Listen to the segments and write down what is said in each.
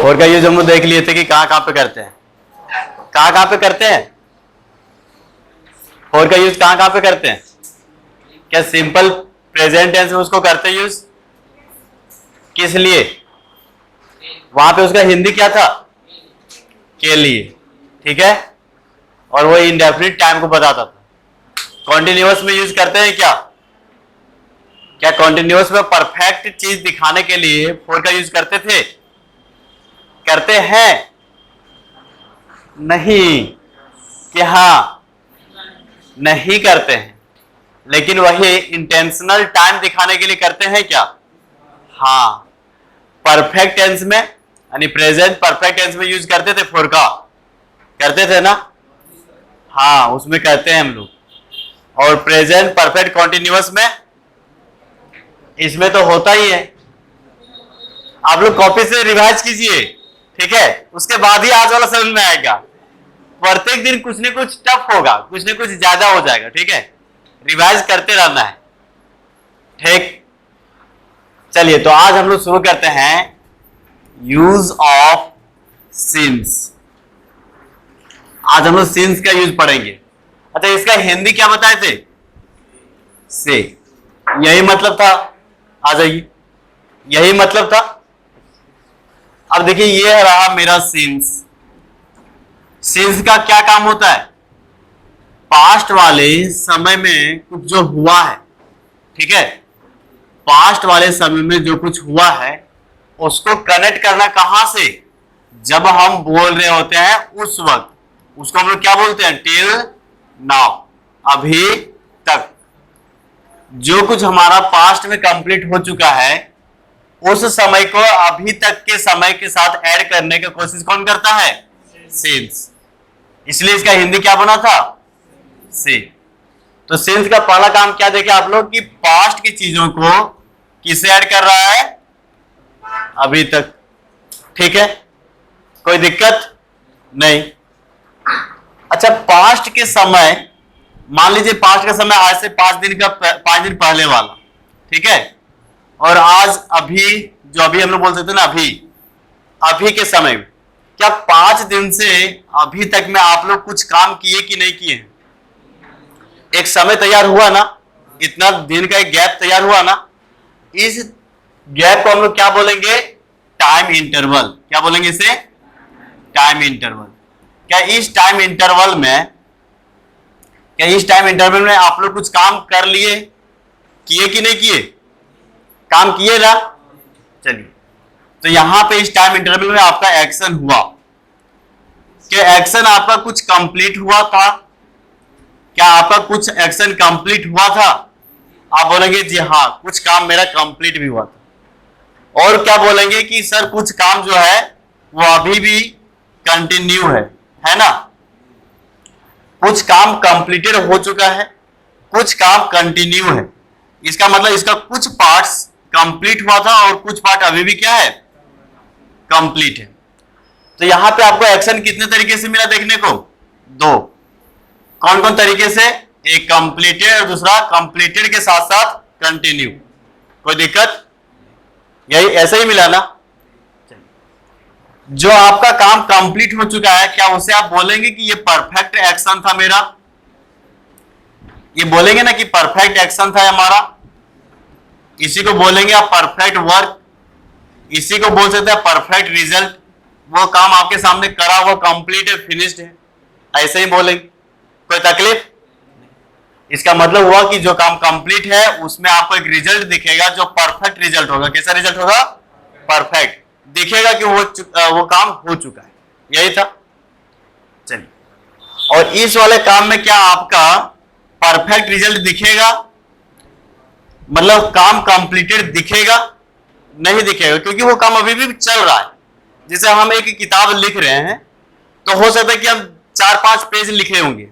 और का यूज हम लोग देख लिए थे कि कहाँ कहाँ पे करते हैं, कहाँ कहाँ पे करते हैं। और का यूज कहाँ कहाँ पे करते हैं? क्या सिंपल प्रेजेंट टेंस में उसको करते हैं यूज? किस लिए? वहां पे उसका हिंदी क्या था? के लिए, ठीक है। और वो इंडेफिनिट टाइम को बताता था। कॉन्टिन्यूअस में यूज करते हैं क्या? क्या कॉन्टिन्यूअस में परफेक्ट चीज दिखाने के लिए फॉर का यूज करते थे? करते हैं? नहीं कि हाँ नहीं करते हैं, लेकिन वही इंटेंशनल टाइम दिखाने के लिए करते हैं क्या? हाँ, परफेक्ट टेंस में यानी प्रेजेंट परफेक्ट टेंस में यूज करते थे फॉर का, करते थे ना? हाँ, उसमें करते हैं हम लोग। और प्रेजेंट परफेक्ट कॉन्टिन्यूअस में, इसमें तो होता ही है। आप लोग कॉपी से रिवाइज कीजिए, ठीक है, उसके बाद ही आज वाला समझ में आएगा। प्रत्येक दिन कुछ न कुछ टफ होगा, कुछ न कुछ ज्यादा हो जाएगा, ठीक है। रिवाइज करते रहना है, ठीक। चलिए, तो आज हम लोग शुरू करते हैं यूज ऑफ सिंस। आज हम लोग सिंस का यूज पढ़ेंगे। अच्छा, इसका हिंदी क्या बताए थे? से। यही मतलब था, आ जाइए, यही मतलब था। अब देखिए, ये रहा मेरा सिंस। सिंस का क्या काम होता है? पास्ट वाले समय में कुछ जो हुआ है, ठीक है, पास्ट वाले समय में जो कुछ हुआ है उसको कनेक्ट करना कहां से? जब हम बोल रहे होते हैं उस वक्त, उसको हम लोग क्या बोलते हैं? टिल नाउ, अभी तक। जो कुछ हमारा पास्ट में कंप्लीट हो चुका है उस समय को अभी तक के समय के साथ ऐड करने की कोशिश कौन करता है? सिंस। इसलिए इसका हिंदी क्या बना था? से। तो सिंस का पहला काम क्या देखे आप लोग कि पास्ट की चीजों को किसे ऐड कर रहा है? अभी तक, ठीक है। कोई दिक्कत नहीं। अच्छा, पास्ट के समय, मान लीजिए पास्ट का समय आज से 5 दिन पहले वाला, ठीक है, और आज अभी, जो अभी हम लोग बोल सकते हैं ना, अभी के समय में, क्या 5 दिन से अभी तक में आप लोग कुछ काम किए कि नहीं किए? एक समय तैयार हुआ ना, इतना दिन का एक गैप तैयार हुआ ना, इस गैप को हम लोग क्या बोलेंगे? Time interval. क्या बोलेंगे इसे? Time interval. क्या इस टाइम इंटरवल में आप लोग कुछ काम कर लिए, किए कि नहीं किए? काम किए ना? चलिए, तो यहां पे इस टाइम इंटरवल में आपका एक्शन हुआ। क्या एक्शन आपका कुछ कंप्लीट हुआ था? क्या आपका कुछ एक्शन कंप्लीट हुआ था? आप बोलेंगे जी हाँ, कुछ काम मेरा कंप्लीट भी हुआ था। और क्या बोलेंगे कि सर कुछ काम जो है वो अभी भी कंटिन्यू है ना? कुछ काम कंप्लीटेड हो चुका है, कुछ काम कंटिन्यू है। इसका मतलब इसका कुछ पार्ट्स कंप्लीट हुआ था और कुछ पार्ट अभी भी क्या है? कंप्लीट है। तो यहां पे आपको एक्शन कितने तरीके से मिला देखने को? 2। कौन कौन तरीके से? एक कंप्लीटेड और दूसरा कंप्लीटेड के साथ साथ कंटिन्यू। कोई दिक्कत? यही ऐसे ही मिला ना? जो आपका काम कंप्लीट हो चुका है, क्या उसे आप बोलेंगे कि ये परफेक्ट एक्शन था मेरा? ये बोलेंगे ना कि परफेक्ट एक्शन था हमारा? इसी को बोलेंगे आप परफेक्ट वर्क, इसी को बोल सकते हैं परफेक्ट रिजल्ट। वो काम आपके सामने करा हुआ, कंप्लीट है, फिनिश्ड है, ऐसे ही बोलेंगे। कोई तकलीफ? इसका मतलब हुआ कि जो काम कंप्लीट है उसमें आपको एक रिजल्ट दिखेगा जो परफेक्ट रिजल्ट होगा। कैसा रिजल्ट होगा? परफेक्ट दिखेगा कि वो काम हो चुका है। यही था। चलिए, और इस वाले काम में क्या आपका परफेक्ट रिजल्ट दिखेगा? मतलब काम कंप्लीटेड दिखेगा? नहीं दिखेगा, क्योंकि वो काम अभी भी चल रहा है। जैसे हम एक किताब लिख रहे हैं तो हो सकता है कि हम 4-5 पेज लिखे होंगे,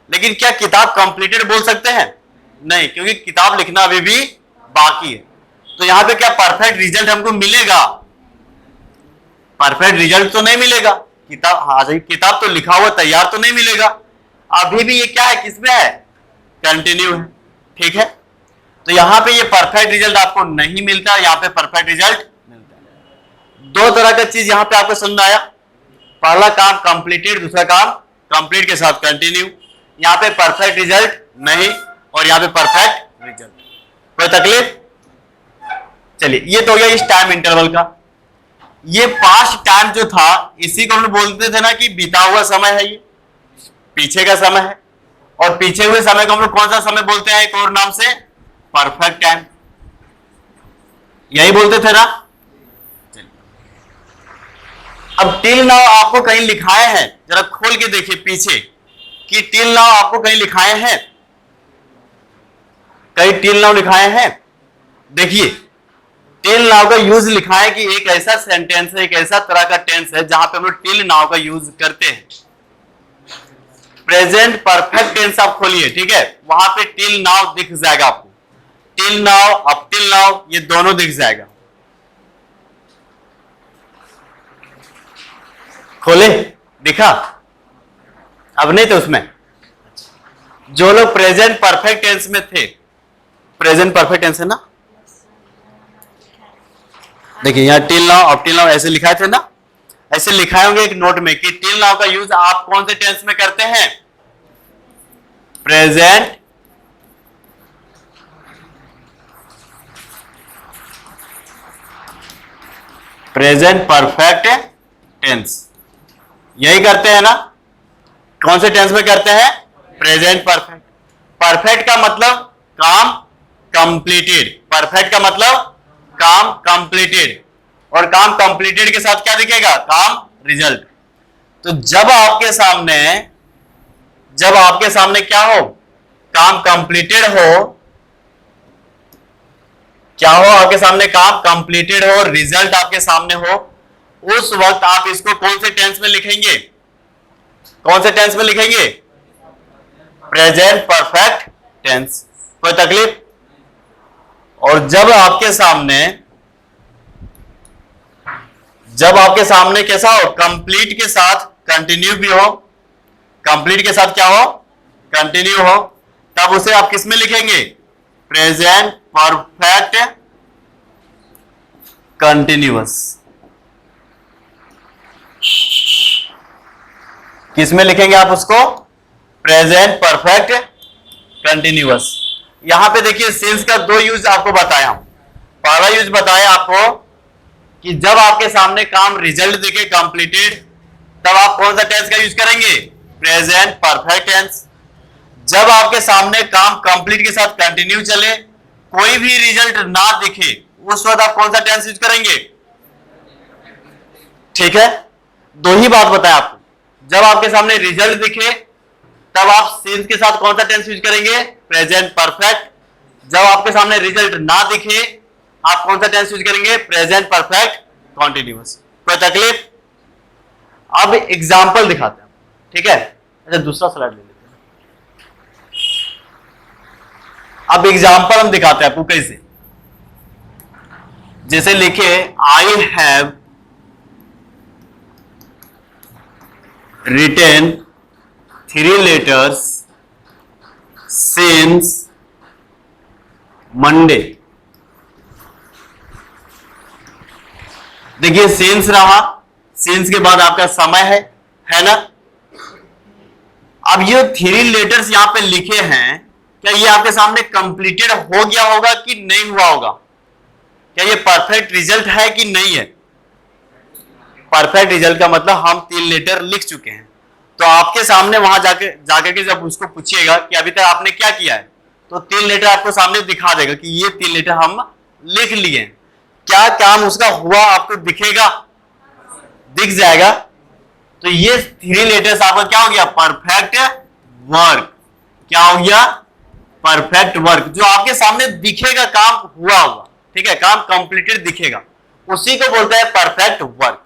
लेकिन क्या किताब कंप्लीटेड बोल सकते हैं? नहीं, क्योंकि किताब लिखना अभी भी बाकी है। तो यहां पे क्या परफेक्ट रिजल्ट हमको मिलेगा? परफेक्ट रिजल्ट तो नहीं मिलेगा। किताब, हाँ, किताब तो लिखा हुआ तैयार तो नहीं मिलेगा। अभी भी ये क्या है? किसमें है? कंटिन्यू है, ठीक है। तो यहां पे ये परफेक्ट रिजल्ट आपको नहीं मिलता, यहां पे परफेक्ट रिजल्ट मिलता है। दो तरह का चीज यहां पे आपको समझ आया। पहला काम कंप्लीटेड, दूसरा काम कंप्लीट के साथ कंटिन्यू। यहां पे परफेक्ट रिजल्ट नहीं और यहां पे परफेक्ट रिजल्ट। कोई तकलीफ? चलिए, ये तो हो गया इस टाइम इंटरवल का। ये पास्ट टाइम जो था इसी को हम लोग बोलते थे ना कि बीता हुआ समय है, ये पीछे का समय है। और पीछे हुए समय को हम लोग कौन सा समय बोलते हैं एक और नाम से? Perfect time. यही बोलते थे ना। अब टिल नाउ आपको कहीं लिखाए हैं, जरा खोल के देखिए पीछे कि टिल नाउ आपको कहीं लिखाए हैं, कहीं टिल नाउ लिखाए हैं? देखिए, टिल नाउ का यूज लिखा है कि एक ऐसा सेंटेंस है, एक ऐसा तरह का टेंस है जहां पे हम लोग टिल नाउ का यूज करते हैं। प्रेजेंट परफेक्ट टेंस आप खोलिए, ठीक है, वहां पे टिल नाउ दिख जाएगा आपको। Till now, up till now, ये दोनों दिख जाएगा। खोले, दिखा? अब नहीं तो उसमें जो लोग प्रेजेंट परफेक्ट टेंस में थे, प्रेजेंट परफेक्ट टेंस है ना, देखिए यहां till now, up till now ऐसे लिखाए थे ना, ऐसे लिखाए होंगे एक नोट में कि टिल नाउ का यूज आप कौन से टेंस में करते हैं? प्रेजेंट परफेक्ट टेंस, यही करते हैं ना। कौन से टेंस में करते हैं? Present perfect. परफेक्ट का मतलब काम कंप्लीटेड, परफेक्ट का मतलब काम कंप्लीटेड, और काम कंप्लीटेड के साथ क्या दिखेगा? काम रिजल्ट। तो जब आपके सामने क्या हो? काम कंप्लीटेड हो, क्या हो? आपके सामने काम कंप्लीटेड हो, रिजल्ट आपके सामने हो, उस वक्त आप इसको कौन से टेंस में लिखेंगे? कौन से टेंस में लिखेंगे? Present perfect tense. कोई तकलीफ? और जब आपके सामने कैसा हो? कंप्लीट के साथ कंटिन्यू भी हो, कंप्लीट के साथ क्या हो? कंटिन्यू हो, तब उसे आप किस में लिखेंगे? Present perfect continuous. किस में लिखेंगे आप उसको? Present perfect continuous. यहां पे देखिए सिंस का दो यूज आपको बताया हूं। पहला यूज बताया आपको कि जब आपके सामने काम रिजल्ट दिखे कंप्लीटेड, तब आप कौन सा टेंस का यूज करेंगे? Present perfect tense. जब आपके सामने काम कंप्लीट के साथ कंटिन्यू चले, कोई भी रिजल्ट ना दिखे, उस वक्त आप कौन सा टेंस यूज करेंगे? ठीक है, दो ही बात बताया आपको। जब आपके सामने रिजल्ट दिखे तब आप सिंस के साथ कौन सा टेंस यूज करेंगे? Present perfect. जब आपके सामने रिजल्ट ना दिखे, आप कौन सा टेंस यूज करेंगे? Present perfect continuous. कोई तकलीफ? अब एग्जाम्पल दिखाते हैं, ठीक है। अच्छा, दूसरा स्लाइड ले लेते हैं। अब एग्जाम्पल हम दिखाते हैं आपको कैसे। जैसे लिखे I have written 3 letters since Monday। देखिए since रहा, since के बाद आपका समय है ना। अब ये 3 लेटर्स यहां पे लिखे हैं, क्या ये आपके सामने कंप्लीटेड हो गया होगा कि नहीं हुआ होगा? क्या ये परफेक्ट रिजल्ट है कि नहीं है? परफेक्ट रिजल्ट का मतलब हम 3 लेटर लिख चुके हैं। तो आपके सामने वहां जाकर के जब उसको पूछिएगा कि अभी तक आपने क्या किया है, तो 3 लेटर आपको सामने दिखा देगा कि ये 3 लेटर हम लिख लिए। क्या काम उसका हुआ आपको दिखेगा? दिख जाएगा। तो ये 3 लेटर्स आपका क्या हो गया? Perfect work. क्या हो गया? Perfect work. जो आपके सामने दिखेगा काम हुआ होगा, ठीक है, काम कंप्लीटेड दिखेगा, उसी को बोलते हैं परफेक्ट वर्क।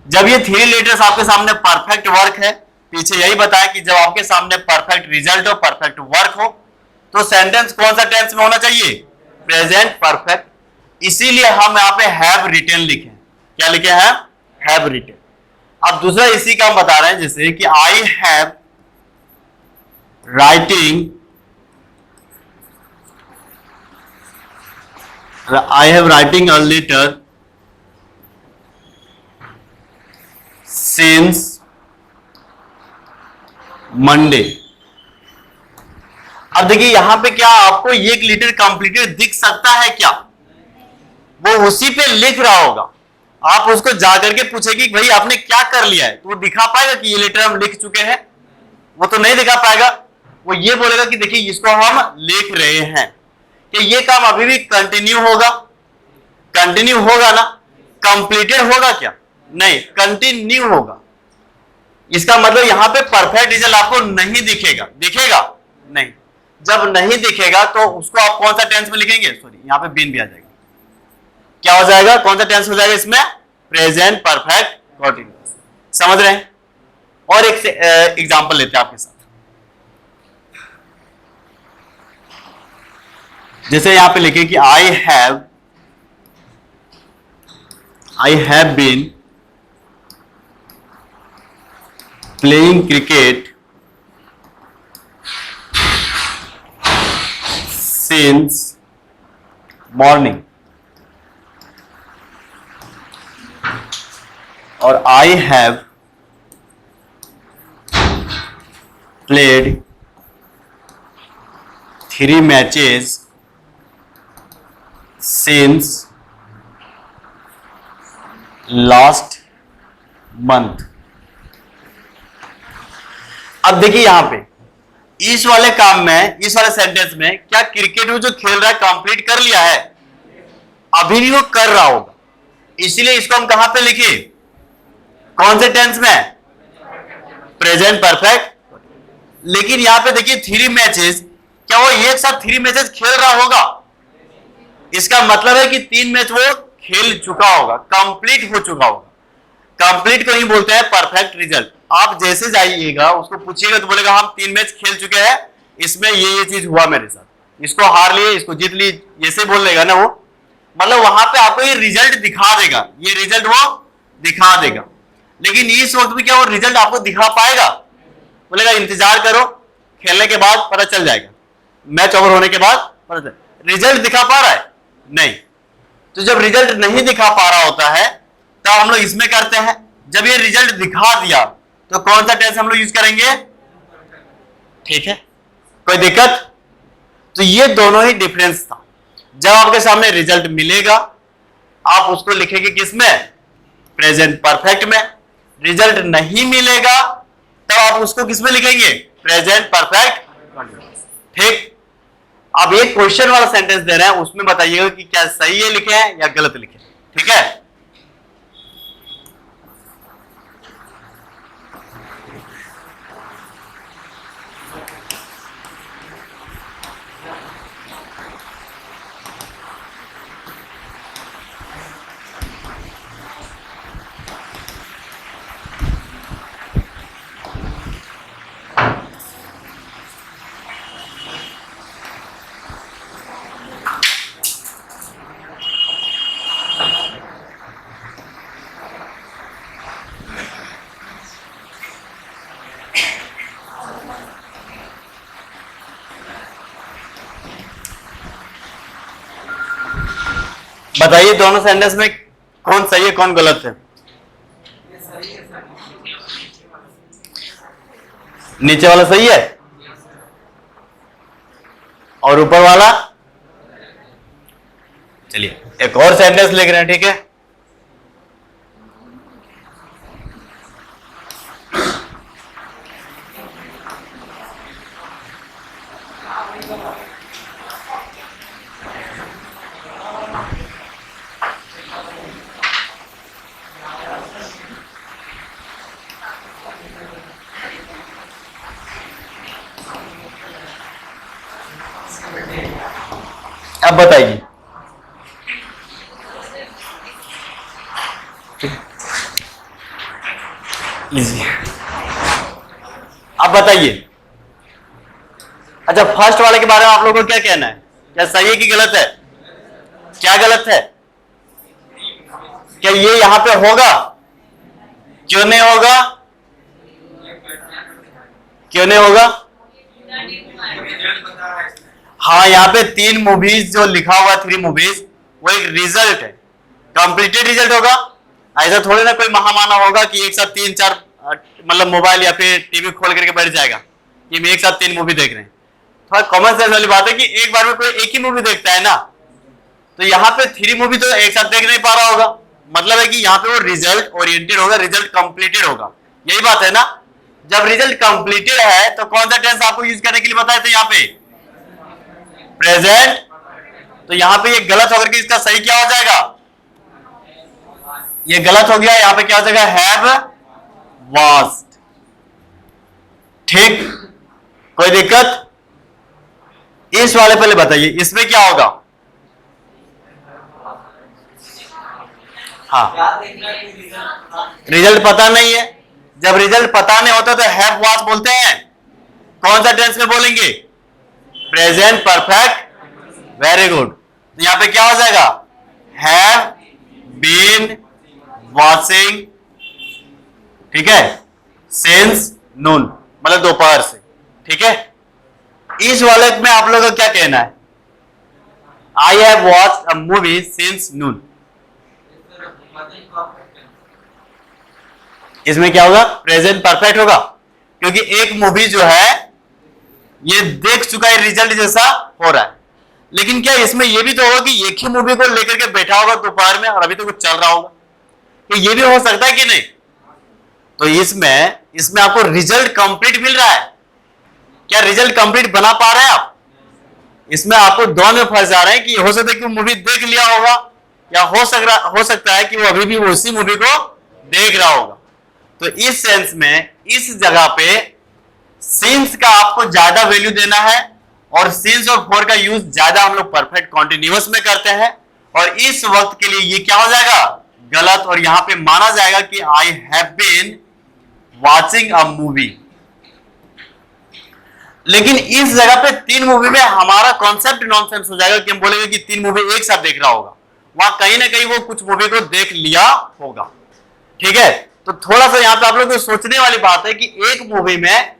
जब ये 3 लेटर्स आपके सामने परफेक्ट वर्क है, पीछे यही बताया कि जब आपके सामने परफेक्ट रिजल्ट हो, परफेक्ट वर्क हो, तो सेंटेंस कौन सा टेंस में होना चाहिए? Present perfect. इसीलिए हम यहां पे हैव रिटन लिखे। क्या लिखे हैं? Have written. अब दूसरा इसी का हम बता रहे हैं, जैसे कि I have writing a letter since Monday. अब देखिए यहां पे क्या आपको एक लीटर कंप्लीटेड दिख सकता है क्या? वो उसी पे लिख रहा होगा, आप उसको जाकर के पूछेगी भाई आपने क्या कर लिया है, तो वो दिखा पाएगा कि ये लेटर हम लिख चुके हैं? वो तो नहीं दिखा पाएगा। वो ये बोलेगा कि देखिए इसको हम लिख रहे हैं। कि ये काम अभी भी कंटिन्यू होगा? कंटिन्यू होगा ना? कंप्लीटेड होगा क्या? नहीं, कंटिन्यू होगा। इसका मतलब यहां पे परफेक्ट रिजल्ट आपको नहीं दिखेगा। दिखेगा नहीं। जब नहीं दिखेगा तो उसको आप कौन सा टेंस में लिखेंगे? सॉरी, यहां पे बीन भी आ जाएगा। क्या हो जाएगा? कौन सा टेंस हो जाएगा इसमें? Present perfect continuous. समझ रहे हैं? और एक एग्जांपल लेते हैं आपके साथ। जैसे यहां पे लिखे कि I have been playing cricket since morning. और I have played 3 matches since last month. अब देखिए यहां पे इस वाले काम में, इस वाले सेंटेंस में क्या क्रिकेट वो जो खेल रहा है कंप्लीट कर लिया है? अभी भी वो कर रहा होगा, इसलिए इसको हम कहां पे लिखे? कौन से टेंस में? Present perfect. लेकिन यहां पे देखिए 3 मैचेस, क्या वो एक साथ 3 मैचेस खेल रहा होगा? इसका मतलब है कि 3 मैच वो खेल चुका होगा, कंप्लीट हो चुका होगा। कंप्लीट को ही बोलते हैं परफेक्ट रिजल्ट। आप जैसे जाइएगा उसको पूछिएगा तो बोलेगा हम 3 मैच खेल चुके हैं, इसमें ये चीज हुआ मेरे साथ, इसको हार लिए, इसको जीत ली, ऐसे बोल देगा ना वो। मतलब वहां पे आपको ये रिजल्ट दिखा देगा, ये रिजल्ट वो दिखा देगा। लेकिन इस वक्त भी क्या वो रिजल्ट आपको दिखा पाएगा? बोलेगा इंतजार करो, खेलने के बाद पता चल जाएगा, मैच ओवर होने के बाद पता चल। रिजल्ट दिखा पा रहा है? नहीं। तो जब रिजल्ट नहीं दिखा पा रहा होता है तब हम लोग इसमें करते हैं। जब ये रिजल्ट दिखा दिया तो कौन सा टेंस हम लोग यूज करेंगे? ठीक है, कोई दिक्कत? तो ये दोनों ही डिफरेंस था। जब आपके सामने रिजल्ट मिलेगा आप उसको लिखेंगे किसमें? प्रेजेंट परफेक्ट में। रिजल्ट नहीं मिलेगा तब आप उसको किसमें लिखेंगे? Present perfect continuous. ठीक। अब एक क्वेश्चन वाला सेंटेंस दे रहे हैं, उसमें बताइएगा कि क्या सही है लिखे हैं या गलत लिखे हैं। ठीक है? बताइए दोनों सेंटेंस में कौन सही है कौन गलत है? नीचे वाला सही है और ऊपर वाला? चलिए एक और सेंटेंस लिख रहे हैं। ठीक है, अब बताइए। इजी। अब बताइए, अच्छा फर्स्ट वाले के बारे में आप लोगों को क्या कहना है? क्या सही है कि गलत है? क्या गलत है? क्या ये यहां पे होगा? क्यों नहीं होगा? क्यों नहीं होगा? हाँ, यहाँ पे 3 मूवीज जो लिखा हुआ 3 मूवीज वो एक रिजल्ट है, कंप्लीटेड रिजल्ट होगा। ऐसा थोड़ी ना कोई महामानव होगा कि एक साथ 3-4 मतलब मोबाइल या फिर टीवी खोल करके बैठ जाएगा कि हम एक साथ 3 मूवी देख रहे हैं। थोड़ा कॉमन सेंस वाली बात है कि एक बार में कोई एक ही मूवी देखता है ना, तो यहाँ पे 3 मूवी तो एक साथ देख नहीं पा रहा होगा। मतलब है कि यहाँ पे वो रिजल्ट ओरिएंटेड होगा, रिजल्ट कंप्लीटेड होगा, यही बात है ना। जब रिजल्ट कंप्लीटेड है तो कौन सा टेंस आपको यूज करने के लिए बताया था यहाँ पे? प्रेजेंट। तो यहाँ पे ये गलत होकर के इसका सही क्या हो जाएगा? ये गलत हो गया, यहाँ पे क्या हो जाएगा? Have vast. ठीक, कोई दिक्कत? इस वाले पहले बताइए, इसमें क्या होगा? हाँ, रिजल्ट पता नहीं है। जब रिजल्ट पता नहीं होता तो हैव वाज बोलते हैं। कौन सा टेंस में बोलेंगे? Present perfect. Very good. तो यहां पे क्या हो जाएगा? हैव बीन वॉचिंग, ठीक है, सिंस नून, मतलब दोपहर से। ठीक है, इस वाले में आप लोगों का क्या कहना है? I have watched a movie since noon. इसमें क्या होगा? प्रेजेंट परफेक्ट होगा, क्योंकि एक मूवी जो है ये देख चुका है, रिजल्ट जैसा हो रहा है। लेकिन क्या इसमें ये भी तो होगा कि एक ही मूवी को लेकर के बैठा होगा दोपहर में और अभी तो कुछ चल रहा होगा, तो ये भी हो सकता है कि नहीं? तो इसमें आपको रिजल्ट कंप्लीट मिल रहा है। क्या रिजल्ट कंप्लीट बना पा रहे हैं आप? इसमें आपको दोनों में फंस जा रहे हैं कि हो सकता है कि मूवी देख लिया होगा, या हो सकता है कि वो अभी भी उसी मूवी को देख रहा होगा। तो इस सेंस में इस जगह पे सिंस का आपको ज्यादा वैल्यू देना है, और सिंस और फॉर का यूज ज्यादा हम लोग परफेक्ट कॉन्टिन्यूअस में करते हैं, और इस वक्त के लिए ये क्या हो जाएगा? गलत। और यहां पे माना जाएगा कि I have been watching a movie. लेकिन इस जगह पे 3 मूवी में हमारा कॉन्सेप्ट नॉनसेंस हो जाएगा कि हम बोलेंगे कि 3 मूवी एक साथ देख रहा होगा। वहां कहीं ना कहीं वो कुछ मूवी को देख लिया होगा। ठीक है, तो थोड़ा सा यहां पे आप लोग को सोचने वाली बात है कि एक मूवी में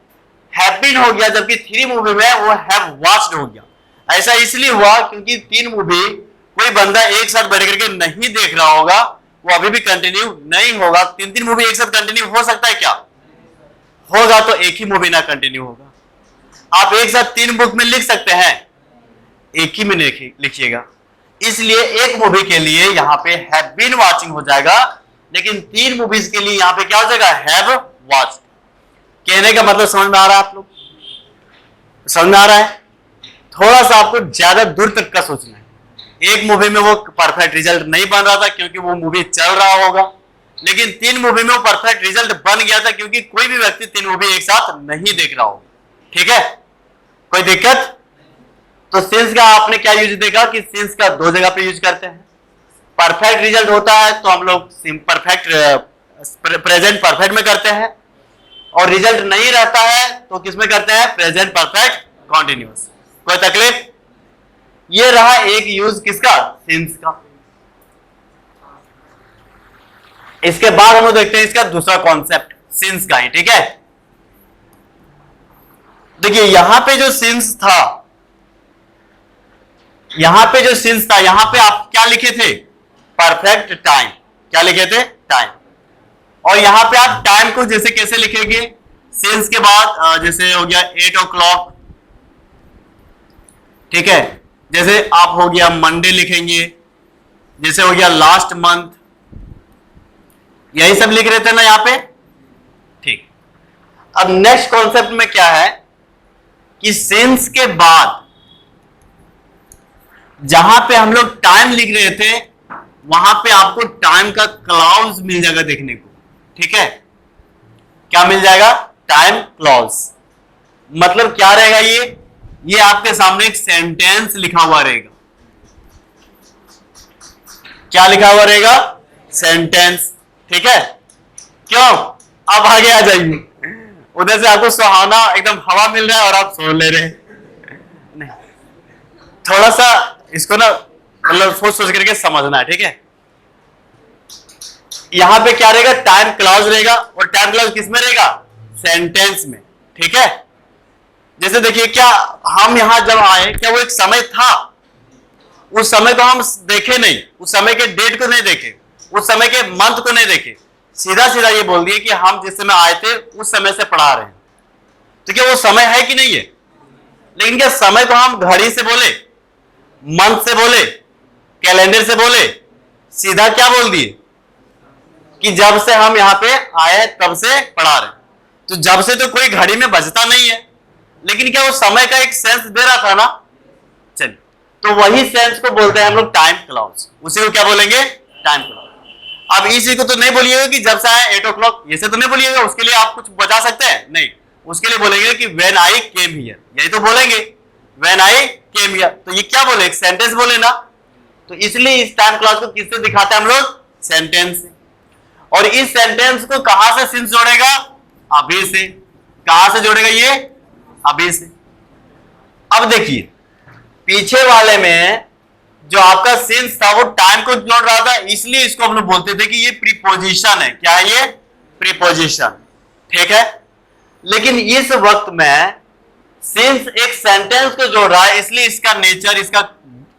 हैव बीन हो गया, जबकि 3 मूवी में वो हैव वॉच्ड हो गया। ऐसा इसलिए हुआ क्योंकि 3 मूवी कोई बंदा एक साथ बैठ करके नहीं देख रहा होगा, वो अभी भी कंटिन्यू नहीं होगा। 3 मूवी एक साथ कंटिन्यू हो सकता है क्या? होगा, तो एक ही मूवी ना कंटिन्यू होगा। आप एक साथ 3 बुक में लिख सकते हैं, एक ही में लिखिएगा। इसलिए एक मूवी के लिए यहां पे हैव बीन वॉचिंग हो जाएगा, लेकिन 3 मूवीज के लिए यहां पे क्या हो जाएगा? Have watched. कहने का मतलब समझ में आ रहा है? आप लोग समझ में आ रहा है? थोड़ा सा आपको ज्यादा दूर तक का सोचना है। एक मूवी में वो परफेक्ट रिजल्ट नहीं बन रहा था क्योंकि वो मूवी चल रहा होगा, लेकिन 3 मूवी में वो परफेक्ट रिजल्ट बन गया था क्योंकि कोई भी व्यक्ति 3 मूवी एक साथ नहीं देख रहा होगा। ठीक है, कोई दिक्कत? तो सिंस का आपने क्या यूज देखा कि सिंस का 2 जगह पे यूज करते हैं। परफेक्ट रिजल्ट होता है तो हम लोग परफेक्ट प्रेजेंट परफेक्ट में करते हैं, और रिजल्ट नहीं रहता है तो किस में करते हैं? Present perfect continuous. कोई तकलीफ? ये रहा एक यूज किसका? सिंस का। इसके बाद हम लोग देखते हैं इसका दूसरा कॉन्सेप्ट सिंस का ही। ठीक है, देखिए यहां पे जो सिंस था, यहां पे आप क्या लिखे थे? Perfect time. क्या लिखे थे? टाइम। और यहां पे आप टाइम को जैसे कैसे लिखेंगे? सिंस के बाद जैसे हो गया 8 o'clock, ठीक है, जैसे आप हो गया मंडे लिखेंगे, जैसे हो गया लास्ट मंथ, यही सब लिख रहे थे ना यहां पे। ठीक, अब नेक्स्ट कॉन्सेप्ट में क्या है कि सिंस के बाद जहां पे हम लोग टाइम लिख रहे थे वहां पे आपको टाइम का क्लॉज मिल जाएगा देखने को। ठीक है, क्या मिल जाएगा? Time clause. मतलब क्या रहेगा? ये आपके सामने एक सेंटेंस लिखा हुआ रहेगा। क्या लिखा हुआ रहेगा? सेंटेंस। ठीक है, क्यों? अब आगे आ जाइए, उधर से आपको सुहाना एकदम हवा मिल रहा है और आप सो ले रहे हैं। नहीं, थोड़ा सा इसको ना मतलब सोच करके समझना है। ठीक है, यहां पे क्या रहेगा? टाइम क्लॉज रहेगा, और टाइम क्लॉज किसमें रहेगा? सेंटेंस में। ठीक है, जैसे देखिए क्या हम यहां जब आए, क्या वो एक समय था? उस समय को हम देखे नहीं, उस समय के डेट को नहीं देखे, उस समय के मंथ को नहीं देखे, सीधा सीधा ये बोल दिए कि हम जिस समय आए थे उस समय से पढ़ा रहे हैं। तो क्या वो समय है कि नहीं है? लेकिन क्या समय को हम घड़ी से बोले, मंथ से बोले, कैलेंडर से बोले, सीधा क्या बोल दिए कि जब से हम यहां पे आए तब से पढ़ा रहे। तो जब से तो कोई घड़ी में बजता नहीं है, लेकिन क्या वो समय का एक सेंस दे रहा था ना। चलिए, तो वही सेंस को बोलते हैं हम लोग टाइम क्लॉज। उसी को क्या बोलेंगे? Time clause. अब इस चीज को तो नहीं बोलिएगा कि जब से आए 8 o'clock, ये से तो नहीं बोलिएगा। उसके लिए आप कुछ बता सकते हैं? नहीं, उसके लिए बोलेंगे कि व्हेन आई केम हियर, यही तो बोलेंगे, व्हेन आई केम हियर। तो ये क्या बोले? एक सेंटेंस बोले ना। तो इसलिए इस टाइम क्लॉज को किससे दिखाते हैं हम लोग? सेंटेंस से। और इस सेंटेंस को कहां से सिंस जोड़ेगा? अभी से। कहां से जोड़ेगा ये? अभी से। अब देखिए, पीछे वाले में जो आपका सिंस था वो टाइम को जोड़ रहा था, इसलिए इसको हम लोग बोलते थे कि ये प्रीपोजिशन है। क्या है ये? प्रीपोजिशन। ठीक है। लेकिन इस वक्त में सिंस एक सेंटेंस को जोड़ रहा है, इसलिए इसका नेचर, इसका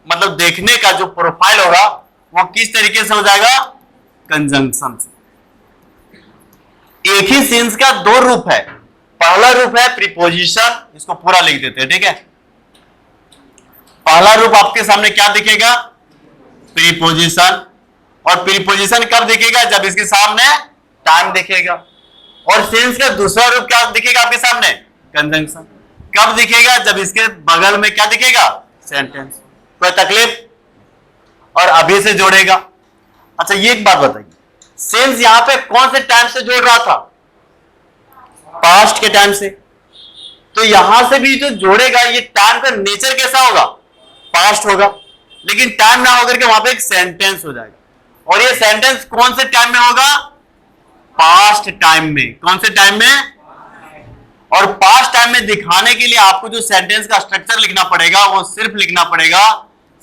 मतलब देखने का जो प्रोफाइल होगा वो किस तरीके से हो जाएगा? कंजंक्शन से। एक ही सिंस का दो रूप है। पहला रूप है प्रीपोजिशन, इसको पूरा लिख देते हैं। ठीक है। पहला रूप आपके सामने क्या दिखेगा? प्रीपोजिशन। और प्रीपोजिशन कब दिखेगा? जब इसके सामने टाइम दिखेगा। और सिंस का दूसरा रूप क्या दिखेगा आपके सामने? कंजंक्शन। कब दिखेगा? जब इसके बगल में क्या दिखेगा? सेंटेंस। कोई तकलीफ? और अभी से जोड़ेगा। अच्छा, ये एक बात बताइए, सिंस यहां पे कौन से टाइम से जोड़ रहा था? पास्ट के टाइम से। तो यहां से भी जो जोड़ेगा, ये टाइम का नेचर कैसा होगा? पास्ट होगा। लेकिन टाइम ना होकर के वहां पे एक सेंटेंस हो जाएगा। और ये सेंटेंस कौन से टाइम में होगा? पास्ट टाइम में। कौन से टाइम में? और पास्ट टाइम में दिखाने के लिए आपको जो सेंटेंस का स्ट्रक्चर लिखना पड़ेगा वो सिर्फ लिखना पड़ेगा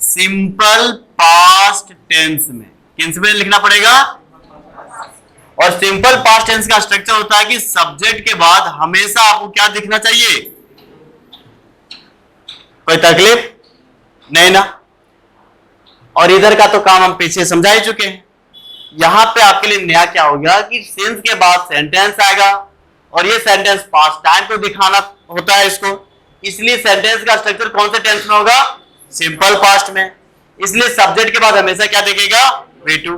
सिंपल पास्ट टेंस में। किस में लिखना पड़ेगा? और सिंपल पास्ट टेंस का स्ट्रक्चर होता है कि सब्जेक्ट के बाद हमेशा आपको क्या दिखना चाहिए? कोई तकलीफ नहीं ना। और इधर का तो काम हम पीछे समझा ही चुके हैं। यहां पे आपके लिए नया क्या हो गया कि सिंस के बाद सेंटेंस आएगा, और ये सेंटेंस पास्ट टाइम को दिखाना होता है इसको। इसलिए सेंटेंस का स्ट्रक्चर कौन से टेंस में होगा? सिंपल पास्ट में। इसलिए सब्जेक्ट के बाद हमेशा क्या दिखेगा? V2।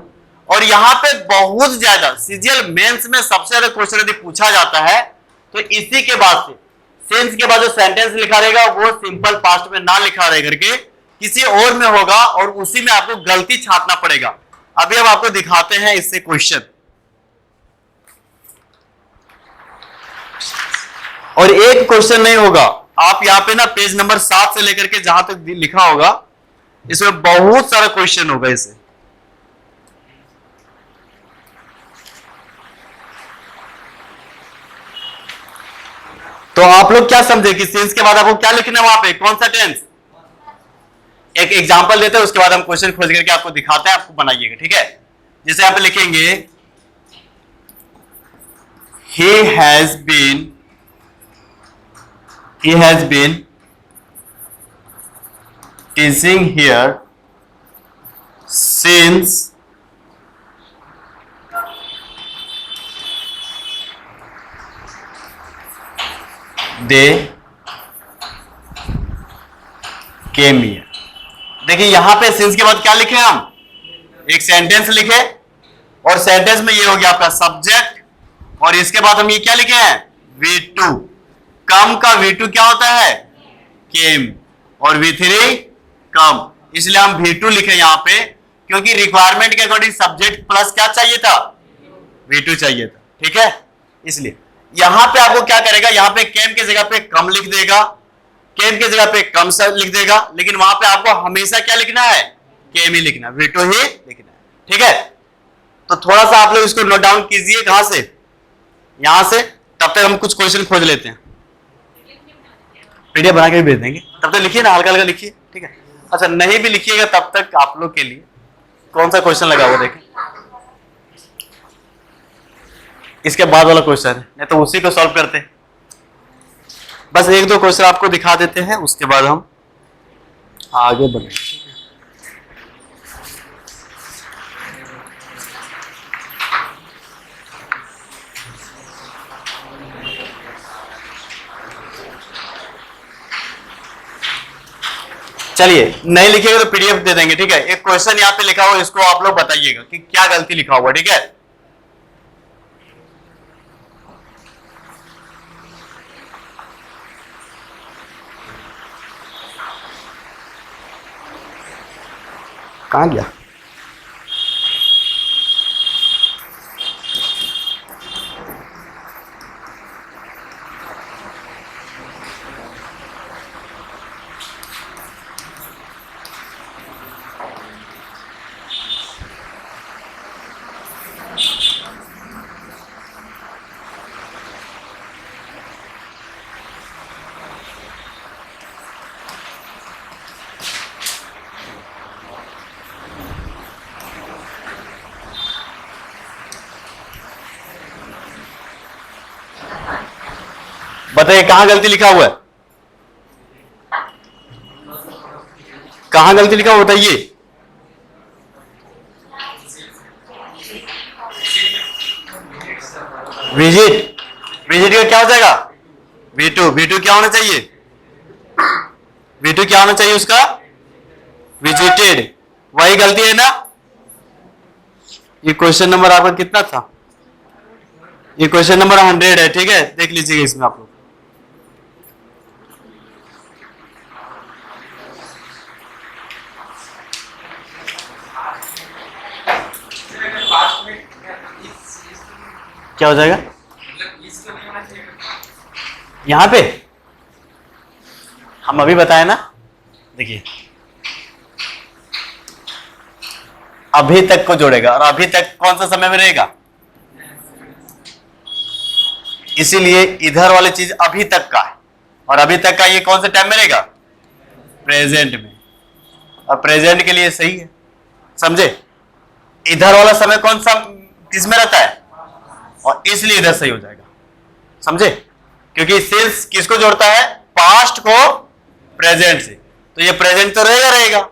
और यहां पे बहुत ज्यादा सीजीएल मेंस में सबसे ज्यादा क्वेश्चन यदि पूछा जाता है तो इसी के बाद से, सिंस के बाद जो सेंटेंस लिखा रहेगा वो सिंपल पास्ट में ना लिखा रह करके किसी और में होगा, और उसी में आपको गलती छापना पड़ेगा। अभी हम आपको दिखाते हैं इससे क्वेश्चन। और एक क्वेश्चन नहीं होगा, आप यहां पे ना पेज नंबर 7 से लेकर के जहां तक लिखा होगा इसमें बहुत सारा क्वेश्चन होगा इसे। तो आप लोग क्या समझे कि सिंस के बाद आपको क्या लिखना है वहां पे? कौन सा टेंस? एक एग्जांपल देते हैं, उसके बाद हम क्वेश्चन खोज करके आपको दिखाते हैं, आपको बनाइएगा। ठीक है। जैसे यहां पे लिखेंगे he has been teaching here since they came here। देखिए यहां पे सिंस के बाद क्या लिखे हम? एक सेंटेंस लिखे, और सेंटेंस में ये हो गया आपका सब्जेक्ट, और इसके बाद हम ये क्या लिखे हैं? V2। कम का V2 क्या होता है? केम। और V3 कम। इसलिए हम V2 लिखे यहां पे, क्योंकि रिक्वायरमेंट के अकॉर्डिंग सब्जेक्ट प्लस क्या चाहिए था? V2 चाहिए था। ठीक है। इसलिए यहां पे आपको क्या करेगा? यहां पे केम की जगह पे कम लिख देगा, केम की जगह पे कम लिख देगा, लेकिन वहां पे आपको हमेशा क्या लिखना है? केम ही लिखना, V2 ही लिखना है। ठीक है। तो थोड़ा सा आप लोग इसको नोट डाउन कीजिए। कहां से? यहां से। तब तक हम कुछ क्वेश्चन खोज लेते हैं, पीडीएफ बना के भी भेज देंगे। तब तक लिखिए ना, हल्का हल्का लिखिए। ठीक है। अच्छा, नहीं भी लिखिएगा तब तक आप लोग के लिए कौन सा क्वेश्चन लगा हुआ देखें। इसके बाद वाला क्वेश्चन है, नहीं तो उसी को सॉल्व करते हैं। बस एक दो क्वेश्चन आपको दिखा देते हैं, उसके बाद हम आगे बढ़ेंगे। चलिए नहीं लिखेगा तो पीडीएफ दे देंगे, ठीक है। एक क्वेश्चन यहाँ पे लिखा हुआ, इसको आप लोग बताइएगा कि क्या गलती लिखा हुआ, ठीक है। कहाँ गया? बताइए कहां गलती लिखा हुआ है, कहां गलती लिखा हुआ बताइए। विजिट, विजिट का क्या हो जाएगा? V2, V2 क्या होना चाहिए? V2 क्या होना चाहिए उसका? विजिटेड, वही गलती है ना। ये क्वेश्चन नंबर आपका कितना था? ये क्वेश्चन नंबर 100 है, ठीक है। देख लीजिएगा इसमें आप लोग। क्या हो जाएगा यहां पे? हम अभी बताए ना, देखिए अभी तक को जोड़ेगा, और अभी तक कौन सा समय में रहेगा, इसीलिए इधर वाली चीज अभी तक का है, और अभी तक का ये कौन से टाइम में रहेगा? प्रेजेंट में, और प्रेजेंट के लिए सही है, समझे। इधर वाला समय कौन सा किस में रहता है, और इसलिए इधर सही हो जाएगा, समझे। क्योंकि सिंस किसको जोड़ता है? पास्ट को प्रेजेंट से, तो ये प्रेजेंट तो रहेगा रहेगा,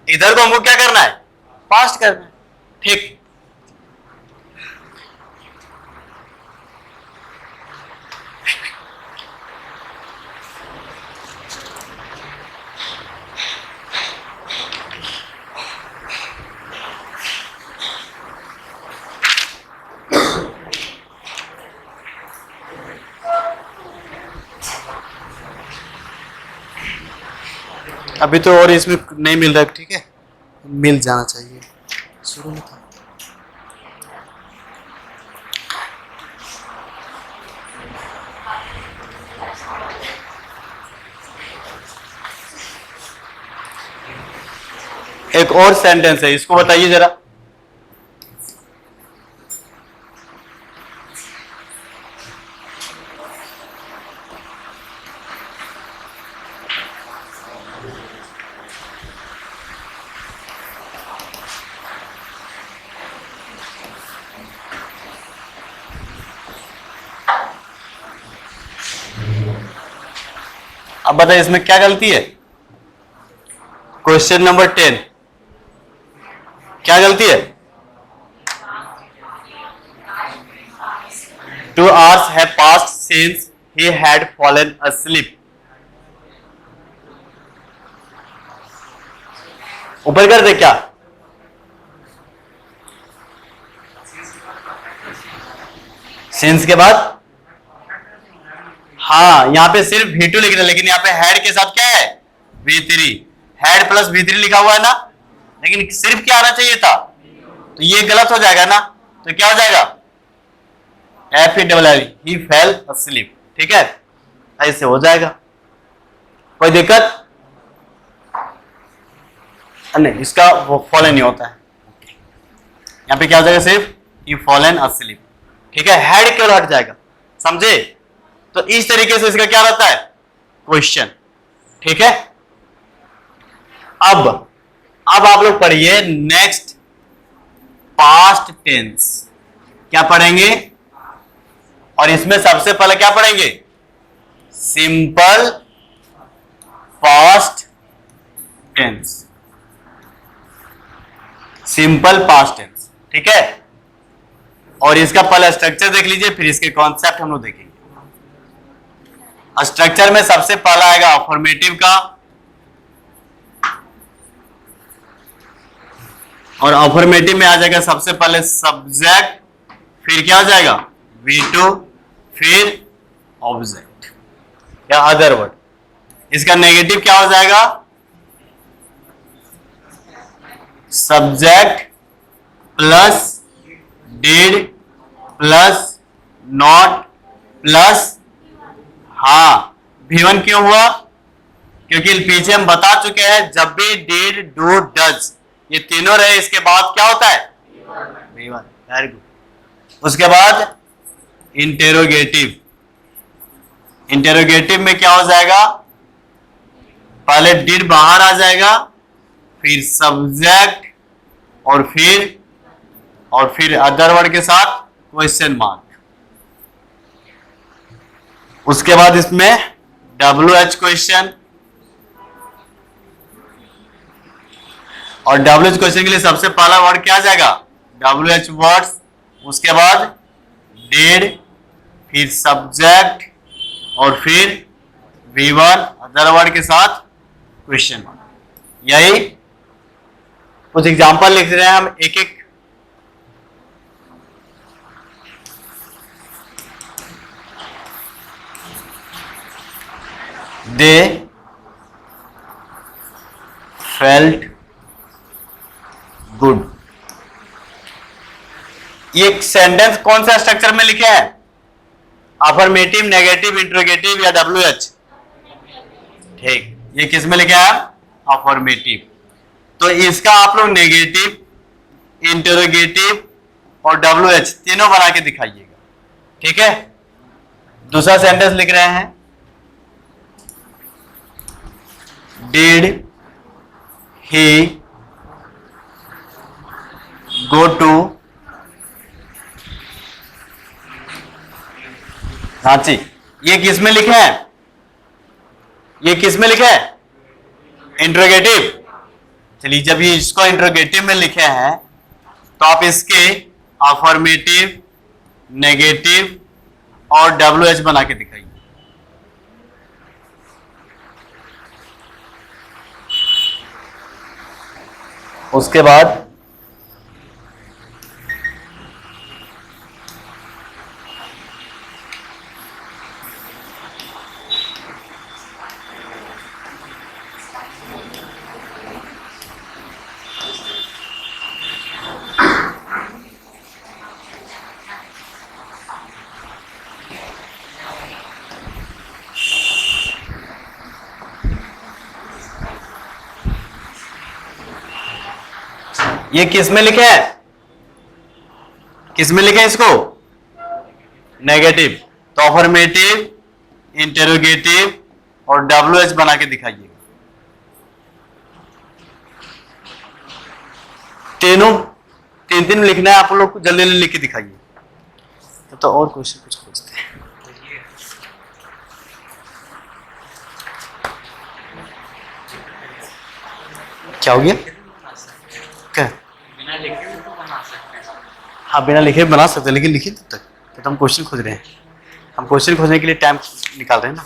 इधर को हमको क्या करना है? पास्ट करना है, ठीक। अभी तो और इसमें नहीं मिल रहा है, ठीक है, मिल जाना चाहिए, शुरू में था। एक और सेंटेंस है, इसको बताइए जरा। अब बताइए इसमें क्या गलती है? क्वेश्चन नंबर 10 क्या गलती है? 2 hours have passed since he had fallen asleep. ऊपर कर दे क्या? सिंस के बाद, हाँ यहां पे सिर्फ V2 लिख रहे, लेकिन यहाँ पे हैड के साथ क्या है? V3, हैड प्लस V3 लिखा हुआ है ना, लेकिन सिर्फ क्या आना चाहिए था, तो ये गलत हो जाएगा ना, तो क्या हो जाएगा? FELL, he fell asleep, ठीक है, ऐसे हो जाएगा, कोई दिक्कत नहीं। इसका वो फॉलन नहीं होता है, यहाँ पे क्या हो जाएगा? सिर्फ he fallen asleep, ठीक है, हेड केवल हट जाएगा, समझे। तो इस तरीके से इसका क्या रहता है? क्वेश्चन, ठीक है। अब आप लोग पढ़िए नेक्स्ट पास्ट टेंस, क्या पढ़ेंगे? और इसमें सबसे पहले क्या पढ़ेंगे? Simple past tense, simple past tense, ठीक है। और इसका पहले स्ट्रक्चर देख लीजिए, फिर इसके कॉन्सेप्ट हम लोग देखेंगे। स्ट्रक्चर में सबसे पहला आएगा अफर्मेटिव का, और अफर्मेटिव में आ जाएगा सबसे पहले सब्जेक्ट, फिर क्या हो जाएगा V2, फिर ऑब्जेक्ट या अदर वर्ड। इसका नेगेटिव क्या हो जाएगा subject plus did plus not plus हाँ। V1 क्यों हुआ क्योंकि पीछे हम बता चुके हैं जब भी डिड डू डज ये तीनों रहे इसके बाद क्या होता है V1। Very good. उसके बाद इंटेरोगेटिव, इंटेरोगेटिव में क्या हो जाएगा पहले डिड बाहर आ जाएगा, फिर सब्जेक्ट और फिर अदर वर्ड के साथ क्वेश्चन मार्क। उसके बाद इसमें WH क्वेश्चन, और WH क्वेश्चन के लिए सबसे पहला वर्ड क्या आ जाएगा WH वर्ड्स, उसके बाद डिड, फिर सब्जेक्ट और फिर V1 अदर वर्ड के साथ क्वेश्चन मार्क। यही कुछ एग्जांपल लिख रहे हैं हम एक एक। They felt good। ये सेंटेंस कौन सा स्ट्रक्चर में लिखे हैं अफर्मेटिव, नेगेटिव, इंट्रोगेटिव या WH? ठीक, ये किस में लिखा है अफर्मेटिव। तो इसका आप लोग नेगेटिव, इंटरोगेटिव और WH तीनों बना के दिखाइएगा। ठीक है, दूसरा सेंटेंस लिख रहे हैं Did he go to Ranchi? ये किस में लिखे हैं ये किस में लिखे हैं इंट्रोगेटिव। चलिए जब ये इसको इंट्रोगेटिव में लिखे हैं तो आप इसके अफर्मेटिव, नेगेटिव और WH बना के दिखाइए। उसके बाद ये किस में लिखे हैं किस में लिखे हैं इसको नेगेटिव। तो अफर्मेटिव, इंटेरोगेटिव और WH बना के दिखाइएगा। तीन तीन लिखना है आप लोग को, जल्दी जल्दी लिख के दिखाइए। तो और क्वेश्चन कुछ खोजते हैं। क्या हो गया क्या? बिना लिखे भी तो बना सकते हैं। हाँ बिना लिखे बना सकते हैं, लेकिन लिखिए तब तक तो हम क्वेश्चन खोज रहे हैं। हम क्वेश्चन खोजने के लिए टाइम निकाल रहे हैं ना।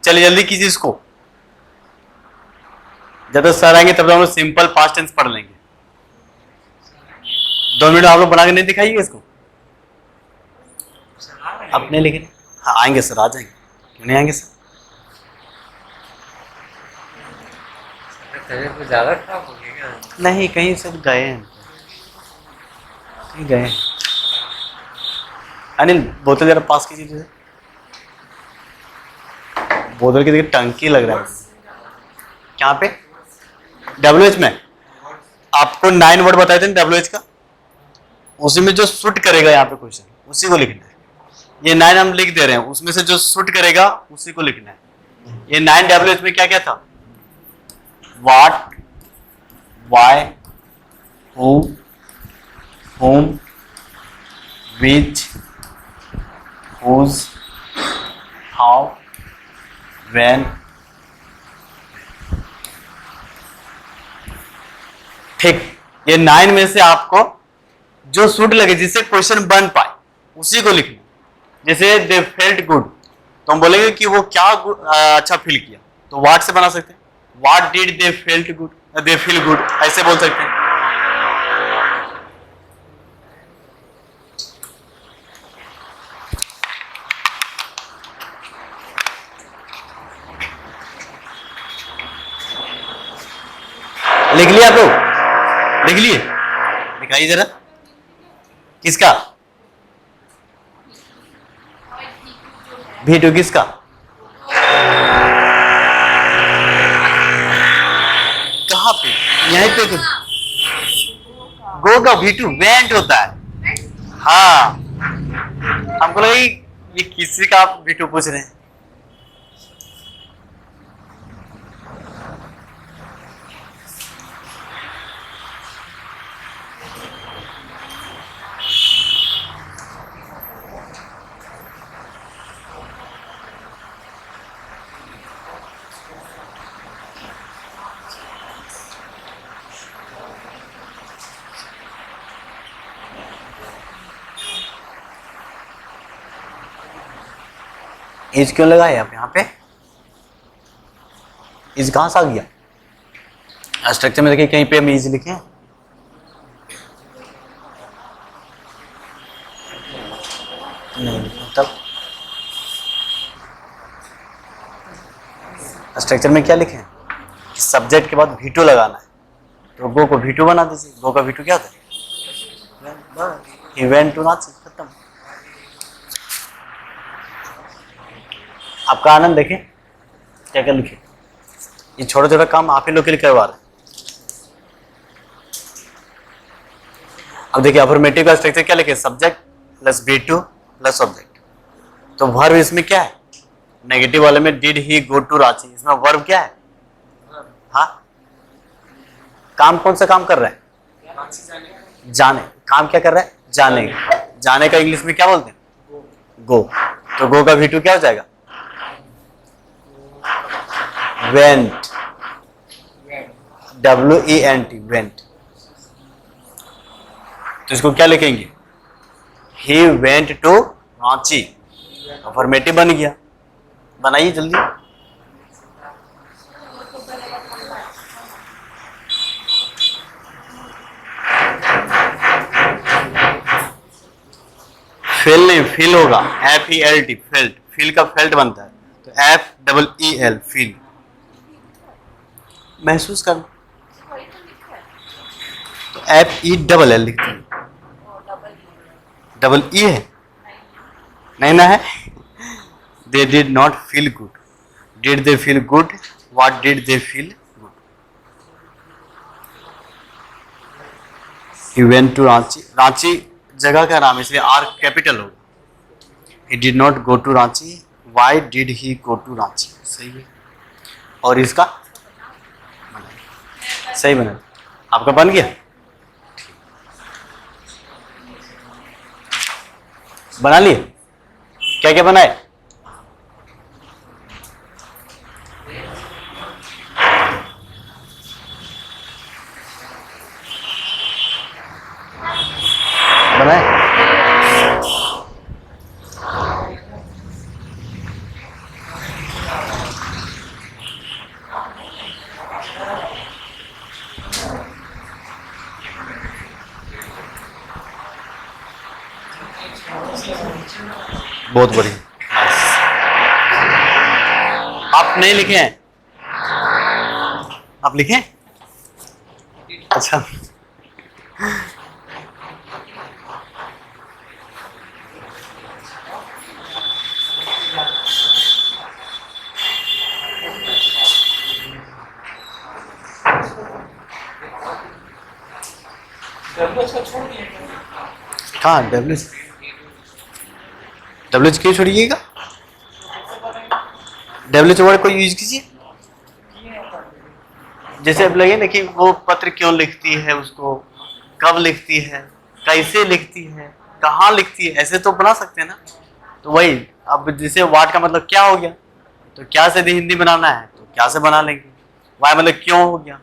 चलिए जल्दी कीजिए इसको, जब तक सर आएंगे तब तक हम लोग सिंपल पास्ट टेंस पढ़ लेंगे। 2 मिनट आप लोग बना के नहीं दिखाइएगा इसको अपने, लेकिन हाँ आएंगे सर, आ जाएंगे, क्यों नहीं आएंगे सर? तबीयत ज्यादा खराब हो गई क्या? नहीं, कहीं सब गए हैं, कहीं गए हैं। अनिल बोतल जरा पास कीजिए जैसे, बोतल की देखिए टंकी लग रहा है। क्या पे WH में आपको 9 वर्ड बताए थे WH का, उसी में जो सूट करेगा यहाँ पे क्वेश्चन उसी को लिखना है। ये 9 हम लिख दे रहे हैं, उसमें से जो सूट करेगा उसी को लिखना है। ये 9 WH में क्या क्या था? What, why, who, whom, which, whose, how, when। ठीक, ये 9 में से आपको जो सूट लगे जिससे क्वेश्चन बन पाए उसी को लिखना। जैसे दे फेल्ट गुड, तो हम बोलेंगे कि वो क्या अच्छा फील किया, तो व्हाट से बना सकते हैं, what did they felt good, they feel good, ऐसे बोल सकते हैं। लिख लिया आप लोग, लिख लिए, दिखाइए जरा किसका, V2 किसका, कहाँ पे, यहीं पे तो गो का V2 वेंट होता है। हाँ, हमको लगा ये किसी का आप V2 पूछ रहे हैं। इज क्यों लगाए आप यहाँ पे, इज कहां से आ गया, स्ट्रक्चर में देखिए कहीं पे हम इज लिखे हैं, नहीं तब स्ट्रक्चर में क्या लिखे हैं, सब्जेक्ट के बाद V2 लगाना है, तो गो को V2 बना दीजिए। गो का V2 क्या होता है, he went to नाच, खत्म। आपका आनंद देखें क्या क्या लिखे, ये छोटा छोटा काम आप ही लोग के लिए करवा रहे हैं। अब देखिए अफर्मेटिव का स्ट्रक्चर क्या लिखे, subject plus V2 plus object, तो वर्ब इसमें क्या है, नेगेटिव वाले में did he go to Ranchi, इसमें वर्ब क्या है, हाँ काम कौन सा काम कर रहा है, जाने, काम क्या कर रहा है, जाने, जाने का इंग्लिश में क्या बोलते हैं, गो, तो गो का V2 क्या हो जाएगा, went, WENT, went, तो इसको क्या लिखेंगे, he went to Ranchi, affirmative बन गया, बनाइए जल्दी। फेल नहीं, फील होगा, FELT, फेल्ट, फील का फेल्ट बनता है, तो FEEL, फील, महसूस करना, तो FELL लिखते हैं, डबल ई है, नहीं ना है, they did not feel good, did they feel good, what did they feel good, he went to Ranchi, Ranchi जगह का नाम इसलिए R कैपिटल होगा, he did not go to Ranchi, why did he go to Ranchi, सही है, और इसका सही बना, आपका बन गया, बना लिए, क्या क्या बनाए, बनाए, बहुत बढ़िया, आप नहीं लिखे हैं, आप लिखे, अच्छा कहाँ डब्ल्यू क्यों छोड़िएगा, डब्ल्यू वर्ड को यूज कीजिए, जैसे अब लगे ना कि वो पत्र क्यों लिखती है, उसको कब लिखती है, कैसे लिखती है, कहाँ लिखती है, ऐसे तो बना सकते हैं ना, तो वही, अब जैसे व्हाट का मतलब क्या हो गया, तो क्या से हिंदी बनाना है तो क्या से बना लेंगे। वाई मतलब क्यों हो गया,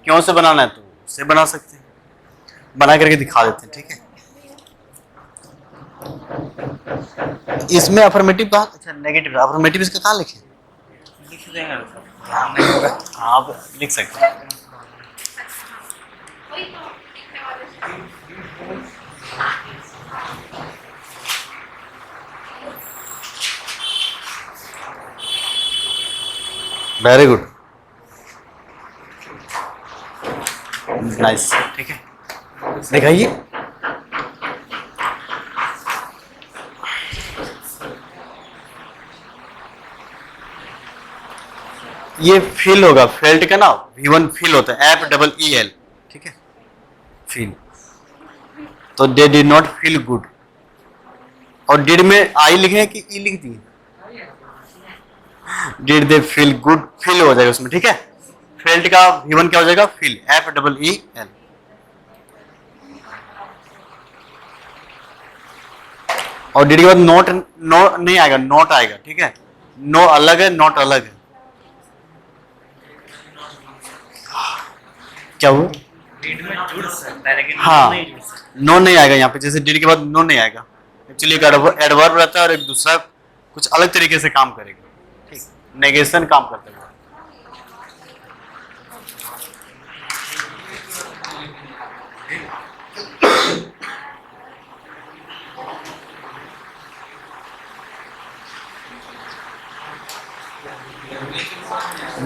क्यों से बनाना है तो उससे बना सकते हैं, बना करके दिखा देते हैं। ठीक है, इसमें अफर्मेटिव कहाँ, अच्छा नेगेटिव, अफर्मेटिव इसका कहाँ लिखे, लिख देंगे तो ध्यान नहीं होगा। हाँ आप लिख सकते हैं। Very good, nice. ठीक है, दिखाइए। ये फील होगा, फेल्ट का ना V1 फील होता है, FEEL। ठीक है, फील। तो दे डिड नॉट फील गुड, और डिड में आई लिखे हैं कि ई लिख दिए, did they feel good, feel हो जाएगा उसमें। ठीक है, फेल्ट का V1 क्या हो जाएगा, फील, FEEL। और डिड के बाद नोट, नो नहीं आएगा, नोट आएगा। ठीक है, नो अलग है, नोट अलग है। क्या हुआ, रीड में जुड़ सकता है लेकिन हाँ, नहीं जुड़ सकता। नो नहीं आएगा यहाँ पे, जैसे डिड के बाद नो नहीं आएगा। एक्चुअली एक एडवर्ब रहता है और एक दूसरा कुछ अलग तरीके से काम करेगा। ठीक, नेगेशन काम करता है।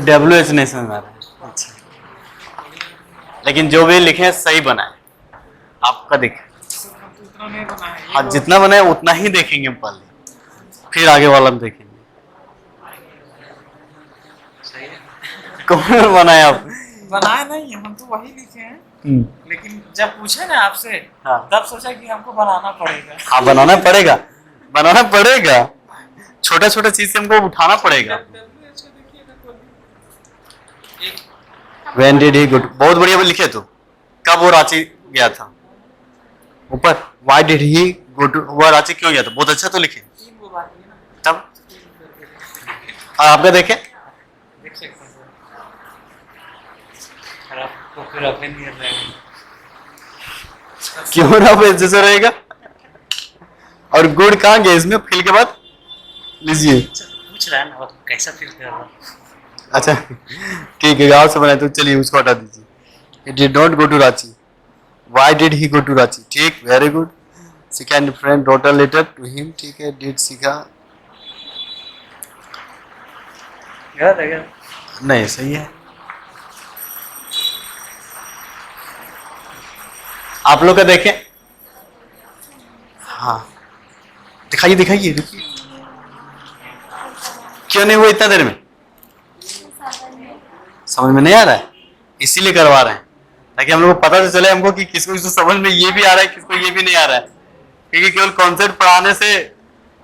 WH नहीं समझ में आ रहा है, अच्छा, लेकिन जो भी लिखे हैं सही बनाए, आपका देखें। उतना नहीं बना है ये हाँ, जितना बनाए उतना ही देखेंगे हम पहले, फिर आगे वाला हम देखेंगे। सही है। कौन बनाए आप? बनाए नहीं, हम तो वही लिखे हैं, लेकिन जब पूछे ना आपसे हाँ। तब सोचा कि हमको बनाना पड़ेगा। हाँ, बनाना पड़ेगा, बनाना पड़ेगा, छोटा छोटा चीज से हमको उठाना पड़ेगा। When did he go to, बहुत बढ़िया वो लिखे। तो कब वो रांची गया था, ऊपर Why did he go to, वो रांची क्यों गया था, बहुत अच्छा तो लिखे। तीन वो बाकी है ना, तब और आपका देखे, देख सकते हैं सर। और आपको फिर अपने नहीं रहेगा। क्यों ना वो जैसे रहेगा। और गुड कहाँ गया इसमें, फिल के बाद लीजिए। पूछ रहा है ना वो कैसा फील कर रहा है। अच्छा ठीक है, गाँव से बनाए तो चलिए उसको हटा दीजिए। He did not go to Ranchi. Why did he go to Ranchi? ठीक, very good. Second friend wrote a letter to him। ठीक है, did सीखा गलत है क्या? नहीं, सही है। आप लोग का देखें, हाँ दिखाइए दिखाइए, देखिए क्यों नहीं हुआ इतना देर में, समझ में नहीं आ रहा है, इसीलिए करवा रहे हैं ताकि हम लोग को पता तो चले हमको कि किसको किसको समझ में ये भी आ रहा है, किसको ये भी नहीं आ रहा है, क्योंकि केवल कॉन्सेप्ट पढ़ाने से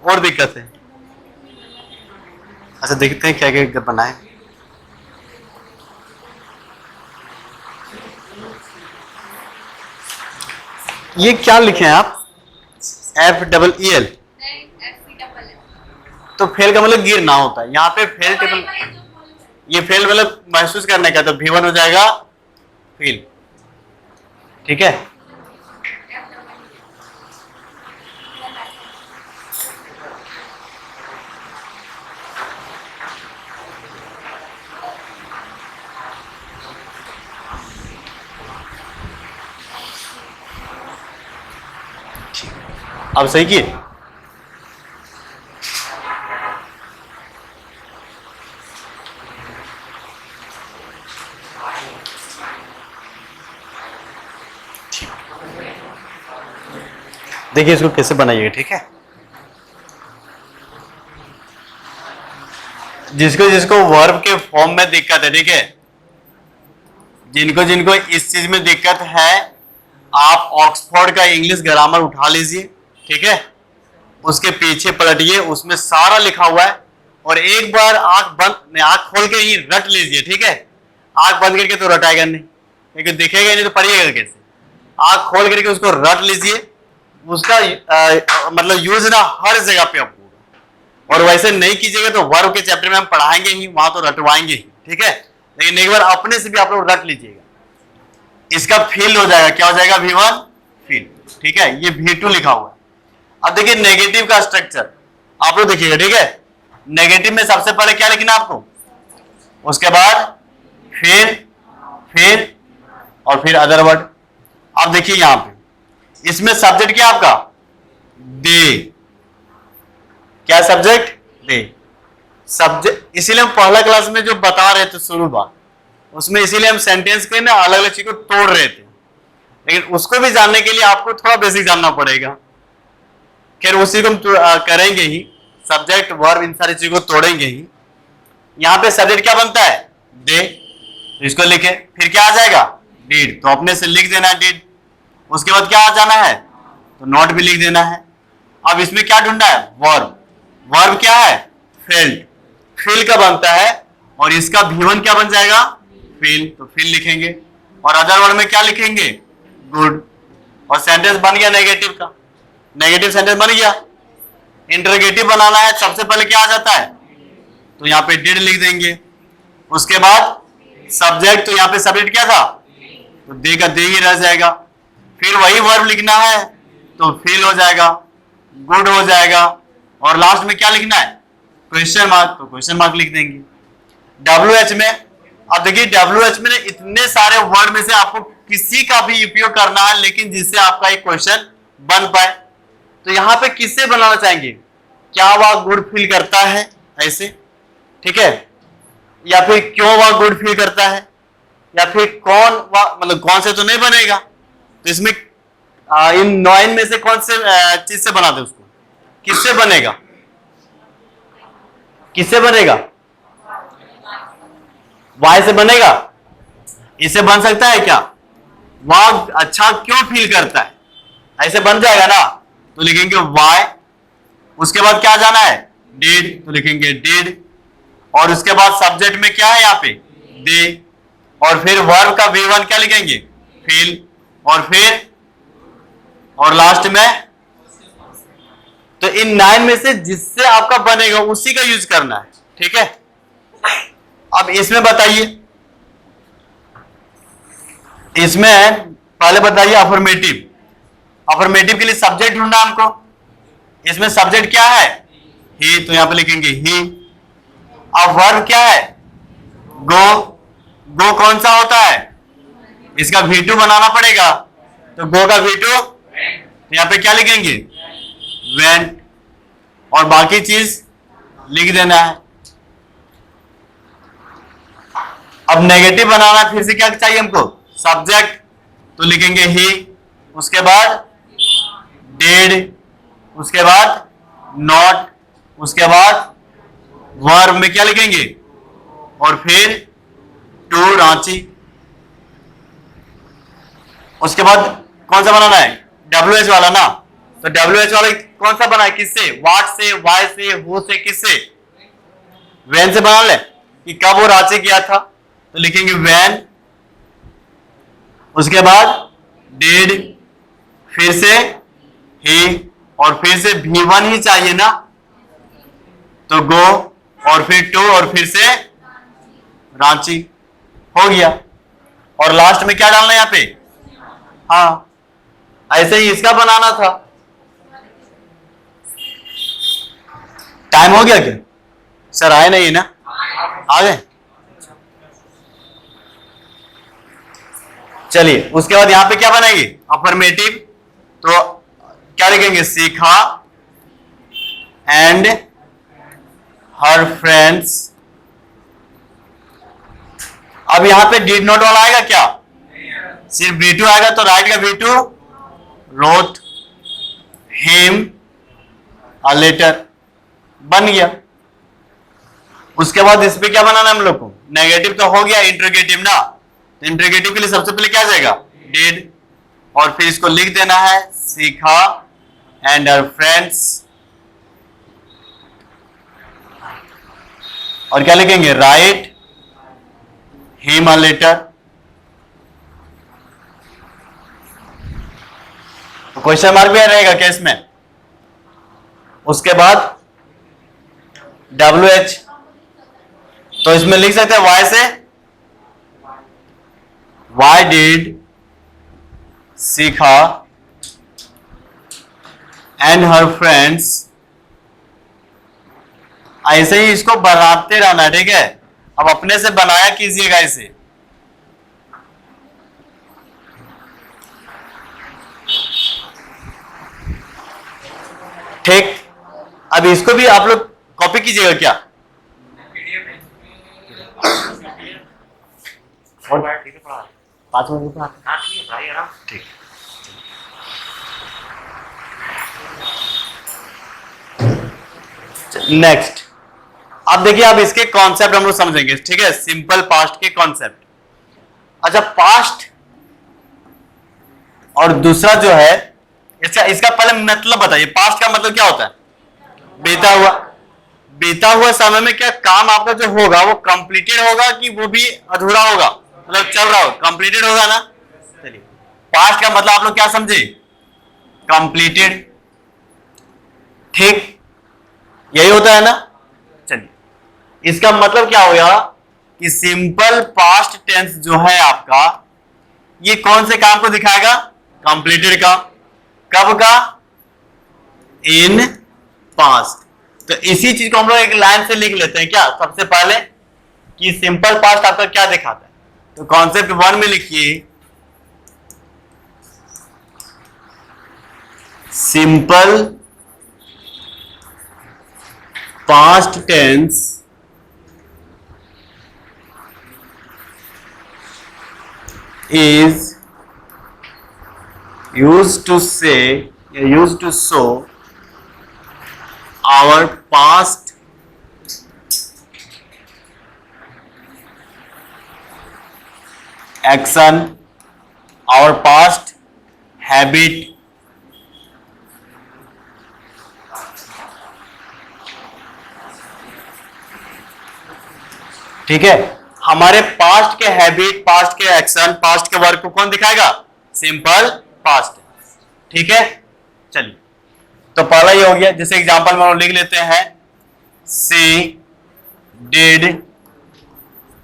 और दिक्कत है। अच्छा देखते हैं क्या क्या बनाए। ये क्या लिखे हैं आप, FEEL, तो फेल का मतलब गिरना होता है, यहाँ पे फेल टेबल, ये फेल मतलब महसूस करने का, तो V1 हो जाएगा फील। ठीक है, अब सही किए। देखिए इसको कैसे बनाइएगा। ठीक है, जिसको जिसको वर्ब के फॉर्म में दिक्कत है, ठीक है, जिनको जिनको इस चीज में दिक्कत है, आप ऑक्सफोर्ड का इंग्लिश ग्रामर उठा लीजिए। ठीक है, उसके पीछे पलटिए, उसमें सारा लिखा हुआ है, और एक बार आंख खोल के ही रट लीजिए। ठीक है, आंख बंद करके तो रटाएगा नहीं, क्योंकि दिखेगा नहीं तो पढ़िएगा कैसे। आंख खोल करके उसको रट लीजिए, उसका मतलब यूज ना हर जगह पे आपको, और वैसे नहीं कीजिएगा तो वर्ब के चैप्टर में हम पढ़ाएंगे ही, वहां तो रटवाएंगे ही, ठीक है। लेकिन एक बार अपने से भी आप लोग रट लीजिएगा। इसका फील हो जाएगा, क्या हो जाएगा, V1 फील, ठीक है। ये V2 लिखा हुआ है। अब देखिए नेगेटिव का स्ट्रक्चर आप लोग देखिएगा, ठीक है। नेगेटिव में सबसे पहले क्या लिखना आपको, उसके बाद फिर और फिर अदर वर्ड। अब देखिए यहां पे इसमें सब्जेक्ट क्या आपका, दे। क्या सब्जेक्ट, दे। सब्जेक्ट इसीलिए हम पहला क्लास में जो बता रहे थे शुरू बात, उसमें इसीलिए हम सेंटेंस के ना अलग अलग चीज को तोड़ रहे थे। लेकिन उसको भी जानने के लिए आपको थोड़ा बेसिक जानना पड़ेगा। खैर उसी को हम करेंगे ही, सब्जेक्ट वर्ब इन सारी चीजों को तोड़ेंगे ही। यहां पे सब्जेक्ट क्या बनता है, दे, तो इसको लिखे। फिर क्या आ जाएगा, डिड, तो अपने से लिख देना है डिड। उसके बाद क्या आ जाना है, तो नॉट भी लिख देना है। अब इसमें क्या ढूंढना है, वर्ब। वर्ब क्या है, फेल्ड, फील का बनता है, और इसका V1 क्या बन जाएगा, फील, तो फील लिखेंगे। और अदर वर्ड में क्या लिखेंगे, गुड। और सेंटेंस बन गया नेगेटिव का, नेगेटिव सेंटेंस बन गया। इंटरोगेटिव बनाना है, सबसे पहले क्या आ जाता है, तो यहाँ पे डिड लिख देंगे। उसके बाद सब्जेक्ट, तो यहाँ पे सब्जेक्ट क्या था, तो दे का दे ही रह जाएगा। फिर वही वर्ब लिखना है, तो फील हो जाएगा, गुड हो जाएगा। और लास्ट में क्या लिखना है, क्वेश्चन मार्क, तो क्वेश्चन मार्क लिख देंगे। WH में, अब देखिए WH में इतने सारे वर्ड में से आपको किसी का भी उपयोग करना है, लेकिन जिससे आपका एक क्वेश्चन बन पाए। तो यहां पे किससे बनाना चाहेंगे, क्या वह गुड फील करता है, ऐसे, ठीक है। या फिर क्यों वह गुड फील करता है, या फिर कौन वह, मतलब कौन से तो नहीं बनेगा। तो इसमें इन 9 में से कौन से चीज से बना दे उसको, किससे बनेगा, किससे बनेगा, वाई से बनेगा। इससे बन सकता है क्या, वह अच्छा क्यों फील करता है, ऐसे बन जाएगा ना, तो लिखेंगे वाई। उसके बाद क्या जाना है, डिड, तो लिखेंगे डिड। और उसके बाद सब्जेक्ट में क्या है यहाँ पे, दे। और फिर वर्ब का V1 क्या लिखेंगे, फील। और फिर और लास्ट में, तो इन 9 में से जिससे आपका बनेगा उसी का यूज करना है, ठीक है। अब इसमें बताइए, इसमें पहले बताइए अफर्मेटिव। अफर्मेटिव के लिए सब्जेक्ट ढूंढना हमको। इसमें सब्जेक्ट क्या है, ही, तो यहां पे लिखेंगे ही। अब वर्ब क्या है, गो। गो कौन सा होता है, इसका V2 बनाना पड़ेगा, तो गो का V2, यहां पे क्या लिखेंगे, वेंट। और बाकी चीज लिख देना है। अब नेगेटिव बनाना, फिर से क्या चाहिए हमको, सब्जेक्ट, तो लिखेंगे ही। उसके बाद डिड, उसके बाद नॉट, उसके बाद वर्ब में क्या लिखेंगे, और फिर टू, रांची। उसके बाद कौन सा बनाना है, WH वाला ना, तो WH वाला कौन सा बना है, किससे, व्हाट से, वाई से, हु से, किससे, वैन से बना ले, कि कब वो रांची गया था, तो लिखेंगे वैन। उसके बाद डिड, फिर से ही, और फिर से V1 ही चाहिए ना, तो गो, और फिर टू, और फिर से रांची, हो गया। और लास्ट में क्या डालना है यहाँ पे, हाँ, ऐसे ही इसका बनाना था। टाइम हो गया क्या, सर आए नहीं ना, आ गए, चलिए। उसके बाद यहां पे क्या बनाएंगे, अफर्मेटिव, तो क्या लिखेंगे, सीखा एंड हर फ्रेंड्स। अब यहां पे डिड नॉट वाला आएगा क्या, सिर्फ V2 आएगा, तो राइट का V2, road him a letter, बन गया। उसके बाद इस पे क्या बनाना है हम लोग को, नेगेटिव तो हो गया, इंटरोगेटिव ना, तो इंटरोगेटिव के लिए सबसे पहले क्या जाएगा, डिड, और फिर इसको लिख देना है, सीखा एंड हर फ्रेंड्स। और क्या लिखेंगे, राइट हिम अ लेटर। तो क्वेश्चन मार्क भी रहेगा क्या इसमें। उसके बाद WH, तो इसमें लिख सकते हैं वाई से, why did Shikha and her friends, ऐसे ही इसको बनाते रहना, ठीक है। अब अपने से बनाया कीजिएगा इसे। ठीक, अब इसको भी आप लोग कॉपी कीजिएगा क्या? और 5 मिनट पढ़ा, हाँ ठीक है भाई, आराम, ठीक। नेक्स्ट, अब देखिए, अब इसके कॉन्सेप्ट हम लोग समझेंगे, ठीक है, सिंपल पास्ट के कॉन्सेप्ट। अच्छा, पास्ट और दूसरा जो है, इसका पहले मतलब बताइए, पास्ट का मतलब क्या होता है? बीता हुआ। बीता हुआ समय में क्या काम आपका जो होगा वो कंप्लीटेड होगा कि वो भी अधूरा होगा, मतलब चल रहा होगा, कंप्लीटेड होगा ना। चलिए, पास्ट का मतलब आप लोग क्या समझे? कंप्लीटेड, ठीक, यही होता है ना। चलिए, इसका मतलब क्या होगा कि सिंपल पास्ट टेंस जो है आपका, ये कौन से काम को दिखाएगा? कंप्लीटेड का। कब का? In past. तो इसी चीज को हम लोग एक लाइन से लिख लेते हैं क्या, सबसे पहले, कि सिंपल पास्ट आपका क्या दिखाता है। तो कॉन्सेप्ट 1 में लिखिए, simple past tense is used to say, used to show our past action, our past habit, ठीक है। हमारे पास्ट के हैबिट, पास्ट के एक्शन, पास्ट के वर्क को कौन दिखाएगा? सिंपल पास्ट, ठीक है। चलिए, तो पहला ये हो गया, जैसे एग्जांपल में हम लिख लेते हैं, सी डिड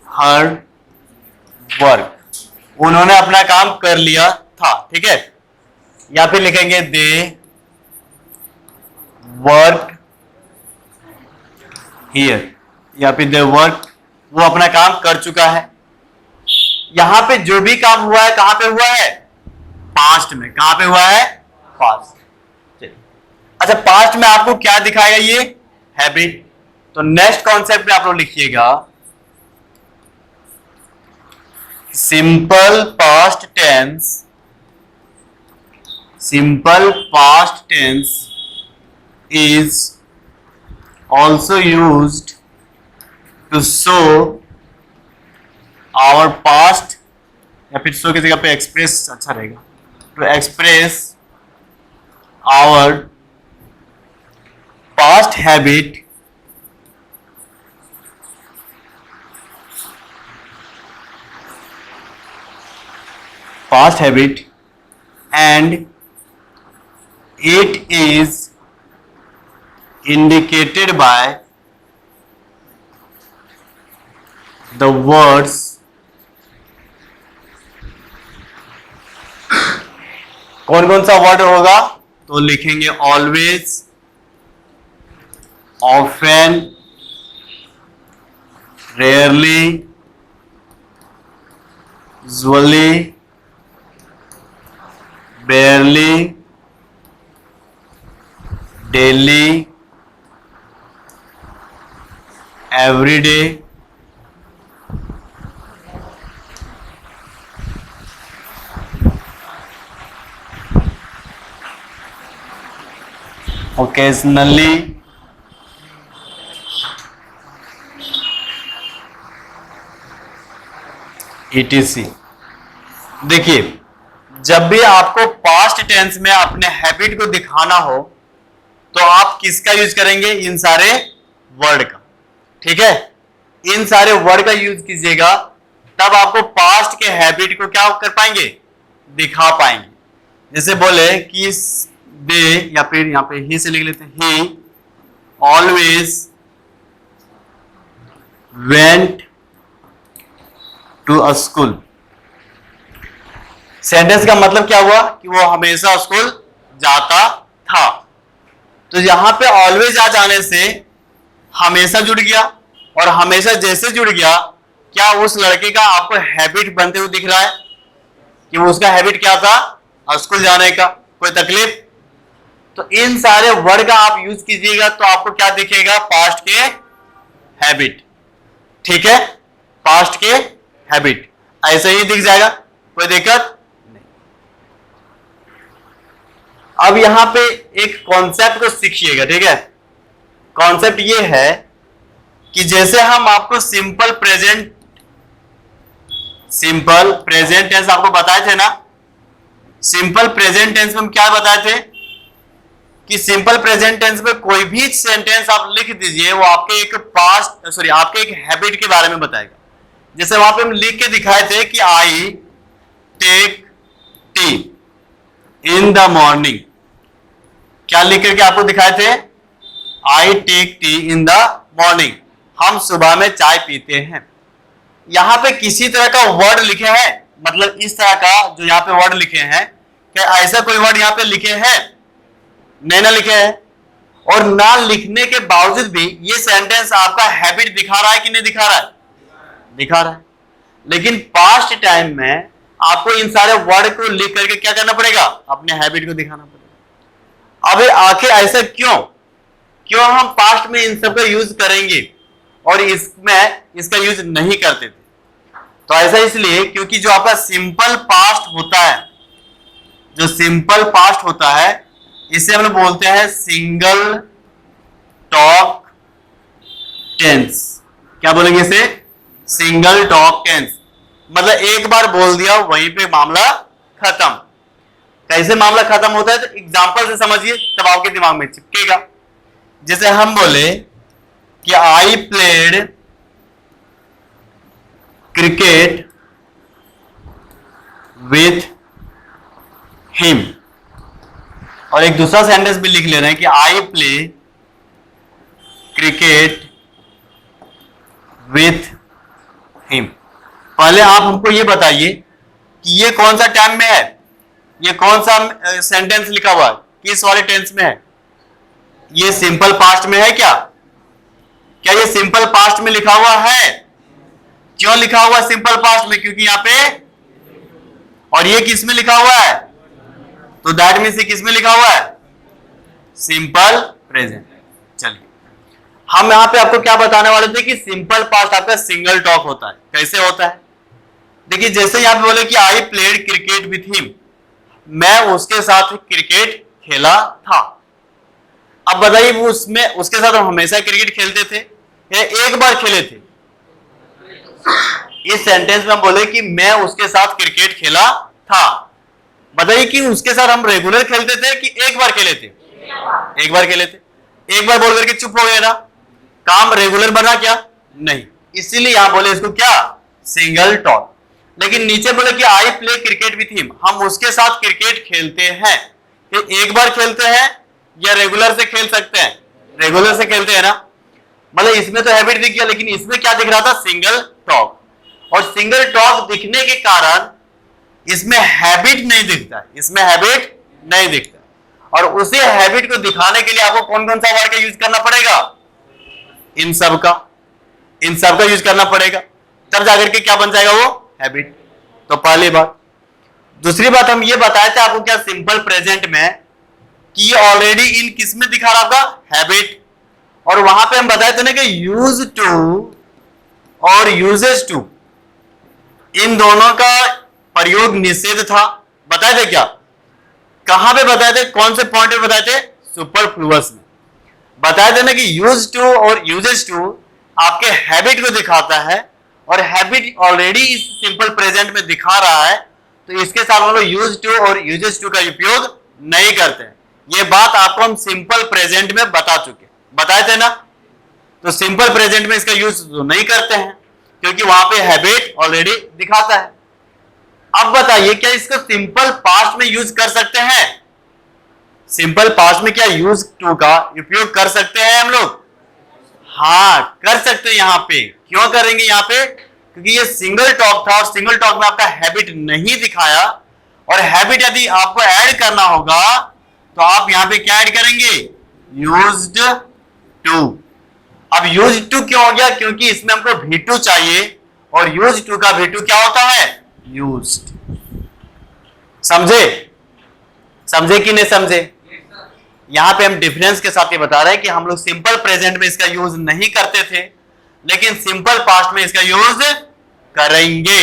हर वर्क, उन्होंने अपना काम कर लिया था, ठीक है। या फिर लिखेंगे दे वर्क हियर, या फिर दे वर्क, वो अपना काम कर चुका है। यहां पे जो भी काम हुआ है कहां पे हुआ है? पास्ट में। कहां पे हुआ है? पास्ट। चलिए, अच्छा, पास्ट में आपको क्या दिखाएगा? ये हैबिट। तो नेक्स्ट कॉन्सेप्ट में आप लोग लिखिएगा, simple past tense, simple past tense is also used to show our past, या फिर show की जगह पे express अच्छा रहेगा, to express our past habit, and it is indicated by the words कौन कौन सा वर्ड होगा? तो लिखेंगे always, often, rarely, usually, बेयरली, daily, everyday, occasionally, etc। देखिए, जब भी आपको पास्ट टेंस में अपने हैबिट को दिखाना हो तो आप किसका यूज करेंगे? इन सारे वर्ड का, ठीक है। इन सारे वर्ड का यूज कीजिएगा, तब आपको पास्ट के हैबिट को क्या कर पाएंगे? दिखा पाएंगे। जैसे बोले कि दे, या फिर यहां पे ही से लिख लेते हैं, he always went to a school. Sentence का मतलब क्या हुआ कि वो हमेशा स्कूल जाता था। तो यहां पे ऑलवेज आ जाने से हमेशा जुड़ गया, और हमेशा जैसे जुड़ गया, क्या उस लड़के का आपको हैबिट बनते हुए दिख रहा है कि वो उसका हैबिट क्या था, स्कूल जाने का? कोई तकलीफ? तो इन सारे वर्ड का आप यूज कीजिएगा तो आपको क्या दिखेगा? पास्ट के हैबिट। ठीक है, पास्ट के हैबिट ऐसे ही दिख जाएगा, कोई दिक्कत नहीं। अब यहां पे एक कॉन्सेप्ट को सीखिएगा। ठीक है, कॉन्सेप्ट ये है कि जैसे हम आपको सिंपल प्रेजेंट टेंस आपको बताए थे ना, सिंपल प्रेजेंट टेंस में हम क्या बताए थे कि सिंपल प्रेजेंट टेंस में कोई भी सेंटेंस आप लिख दीजिए, वो आपके आपके एक हैबिट के बारे में बताएगा। जैसे वहां पे हम लिख के दिखाए थे कि I take tea in the morning. क्या लिख करके आपको दिखाए थे? I take tea in the morning, हम सुबह में चाय पीते हैं। यहां पे किसी तरह का वर्ड लिखे हैं, मतलब इस तरह का जो यहां पे वर्ड लिखे हैं, क्या ऐसा कोई वर्ड यहां पे लिखे हैं? नहीं ना लिखे हैं। और ना लिखने के बावजूद भी ये सेंटेंस आपका हैबिट दिखा रहा है कि नहीं दिखा रहा है? दिखा रहा है। लेकिन पास्ट टाइम में आपको इन सारे वर्ड को लिख करके क्या करना पड़ेगा? अपने हैबिट को दिखाना पड़ेगा। अब आखिर ऐसा क्यों हम पास्ट में इन सब का यूज करेंगे और इसमें इसका यूज नहीं करते थे? तो ऐसा इसलिए क्योंकि जो आपका सिंपल पास्ट होता है, जो सिंपल पास्ट होता है, इसे हम लोग बोलते हैं सिंगल टॉक टेंस। क्या बोलेंगे इसे? Single talk tense. मतलब एक बार बोल दिया वहीं पे मामला खत्म। कैसे मामला खत्म होता है? तो एग्जांपल से समझिए, तब आपके दिमाग में चिपकेगा। जैसे हम बोले कि I played cricket with him, और एक दूसरा सेंटेंस भी लिख ले रहे हैं कि I play cricket with him. पहले आप हमको ये बताइए कि ये कौन सा टाइम में है, ये कौन सा सेंटेंस लिखा हुआ है, किस वाले टेंस में है? ये सिंपल पास्ट में है क्या? क्या ये सिंपल पास्ट में लिखा हुआ है? क्यों लिखा हुआ है सिंपल पास्ट में? क्योंकि यहां पे, और ये किस में लिखा हुआ है? तो दैट मीन्स ये किस में लिखा हुआ है? Simple present. चलिए, हम यहां पे आपको क्या बताने वाले थे कि सिंपल पास्ट आपका सिंगल टॉक होता है। कैसे होता है? देखिए, जैसे यहां पे बोले कि I played cricket with him, मैं उसके साथ क्रिकेट खेला था। अब बताइए, वो उसमें उसके साथ हम हमेशा क्रिकेट खेलते थे या एक बार खेले थे? इस सेंटेंस में हम बोले कि मैं उसके साथ क्रिकेट खेला था। बताइए कि उसके साथ हम रेगुलर खेलते थे कि एक बार खेले थे? एक बार खेले थे। एक बार बोल करके चुप हो गया ना, काम रेगुलर बना क्या? नहीं। इसीलिए यहां बोले इसको क्या? Single talk. लेकिन नीचे बोले कि I play cricket with him, हम उसके साथ क्रिकेट खेलते हैं। ये एक बार खेलते हैं या रेगुलर से खेल सकते हैं? रेगुलर से खेलते हैं ना। मतलब इसमें तो हैबिट दिख गया, लेकिन इसमें क्या दिख रहा था? Single talk. और सिंगल टॉक दिखने के कारण इसमें हैबिट नहीं दिखता, इसमें हैबिट नहीं दिखता। और उसी हैबिट को दिखाने के लिए आपको कौन कौन सा वर्ड का यूज करना पड़ेगा? इन सब का यूज करना पड़ेगा, तब जाकर के क्या बन जाएगा? वो हैबिट। तो पहली बात। दूसरी बात, हम ये बताए थे आपको क्या सिंपल प्रेजेंट में कि ये ऑलरेडी इन किस में दिखा रहा आपका? हैबिट। और वहां पे हम बताए थे ना कि यूज टू और यूजेस टू, इन दोनों का प्रयोग निषेध था। बताए थे क्या? कहां पे बताए थे? कौन से पॉइंट पे बताए थे? सुपरफ्लुअस में बताए थे ना कि यूज टू और यूजेस टू आपके हैबिट को दिखाता है, और हैबिट ऑलरेडी इस सिंपल प्रेजेंट में दिखा रहा है, तो इसके साथ हम लोग यूज टू और यूजेस टू का उपयोग नहीं करते हैं। ये बात आपको हम सिंपल प्रेजेंट में बता चुके, बताए थे ना। तो सिंपल प्रेजेंट में इसका यूज नहीं करते हैं क्योंकि वहां पे हैबिट ऑलरेडी दिखाता है। अब बताइए, क्या इसको सिंपल पास्ट में यूज कर सकते हैं? सिंपल पास्ट में क्या यूज टू का उपयोग कर सकते हैं हम लोग? हाँ कर सकते हो यहाँ पे। क्यों करेंगे यहाँ पे? क्योंकि ये सिंगल टॉक था और सिंगल टॉक में आपका हैबिट नहीं दिखाया, और हैबिट यदि आपको ऐड करना होगा तो आप यहाँ पे क्या ऐड करेंगे? Used to. अब यूज्ड टू क्यों हो गया? क्योंकि इसमें हमको V2 चाहिए, और यूज्ड टू का V2 क्या होता है? यूज्ड। समझे? समझे कि नहीं समझे? यहां पे हम डिफरेंस के साथ ये बता रहे हैं कि हम लोग सिंपल प्रेजेंट में इसका यूज नहीं करते थे, लेकिन सिंपल पास्ट में इसका यूज करेंगे।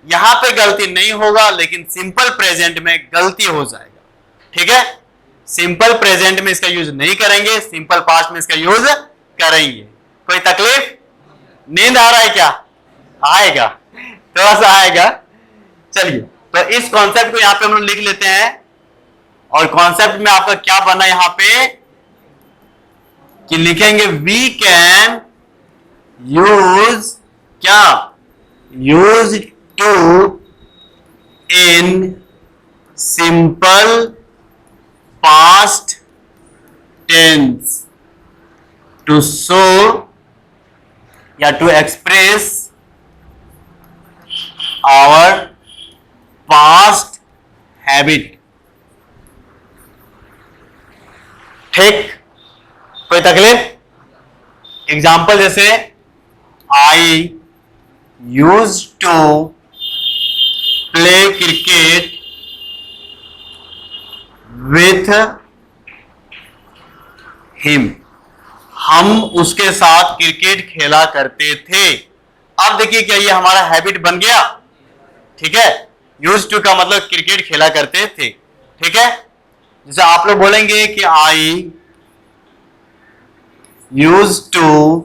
यहां पे गलती नहीं होगा, लेकिन सिंपल प्रेजेंट में गलती हो जाएगा। ठीक है? सिंपल प्रेजेंट में इसका यूज नहीं करेंगे, सिंपल पास्ट में इसका यूज करेंगे। कोई तकलीफ? नींद आ रहा है क्या? आएगा, थोड़ा सा आएगा। चलिए, तो इस कॉन्सेप्ट को यहां पे हम लोग लिख लेते हैं, और कॉन्सेप्ट में आपका क्या बना यहां पे कि लिखेंगे वी कैन यूज क्या? Use to in simple past tense to show या to express our past habit. ठीक? कोई तकलीफ? एग्जाम्पल जैसे I use to play cricket with him. हम उसके साथ क्रिकेट खेला करते थे। अब देखिए क्या ये हमारा हैबिट बन गया? ठीक है? यूज टू का मतलब क्रिकेट खेला करते थे। ठीक है? जैसे आप लोग बोलेंगे कि I use to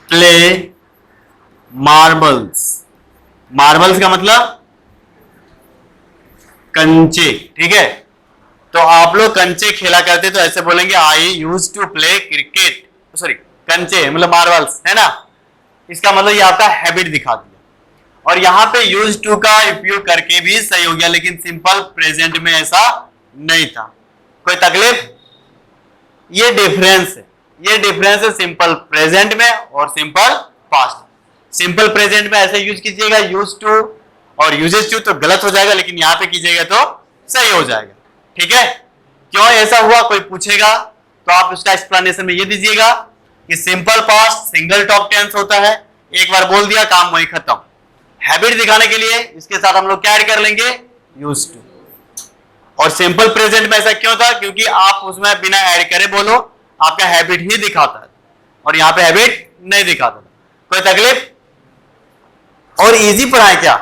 play marbles. Marbles का मतलब कंचे। ठीक है? तो आप लोग कंचे खेला करते, तो ऐसे बोलेंगे I use to play cricket, sorry कंचे मतलब मार्बल्स, है ना? इसका मतलब ये आपका हैबिट दिखा दिया। और यहां पे यूज टू का उपयोग करके भी सही हो गया, लेकिन सिंपल प्रेजेंट में ऐसा नहीं था। कोई तकलीफ? ये डिफरेंस है, ये डिफरेंस है सिंपल प्रेजेंट में और सिंपल पास्ट। सिंपल प्रेजेंट में ऐसे यूज कीजिएगा यूज टू और यूजेस टू, तो गलत हो जाएगा, लेकिन यहां पे कीजिएगा तो सही हो जाएगा। ठीक है? क्यों ऐसा हुआ कोई पूछेगा तो आप उसका एक्सप्लेनेशन में ये दीजिएगा कि simple past single talk tense होता है, एक बार बोल दिया काम वही खत्म। हैबिट दिखाने के लिए इसके साथ हम लोग क्या ऐड कर लेंगे? Use to. और सिंपल प्रेजेंट में ऐसा क्यों था? क्योंकि आप उसमें बिना ऐड करे बोलो, आपका हैबिट ही दिखाता है, और यहां पे हैबिट नहीं दिखाता था। कोई तकलीफ? और इजी पढ़ाए क्या?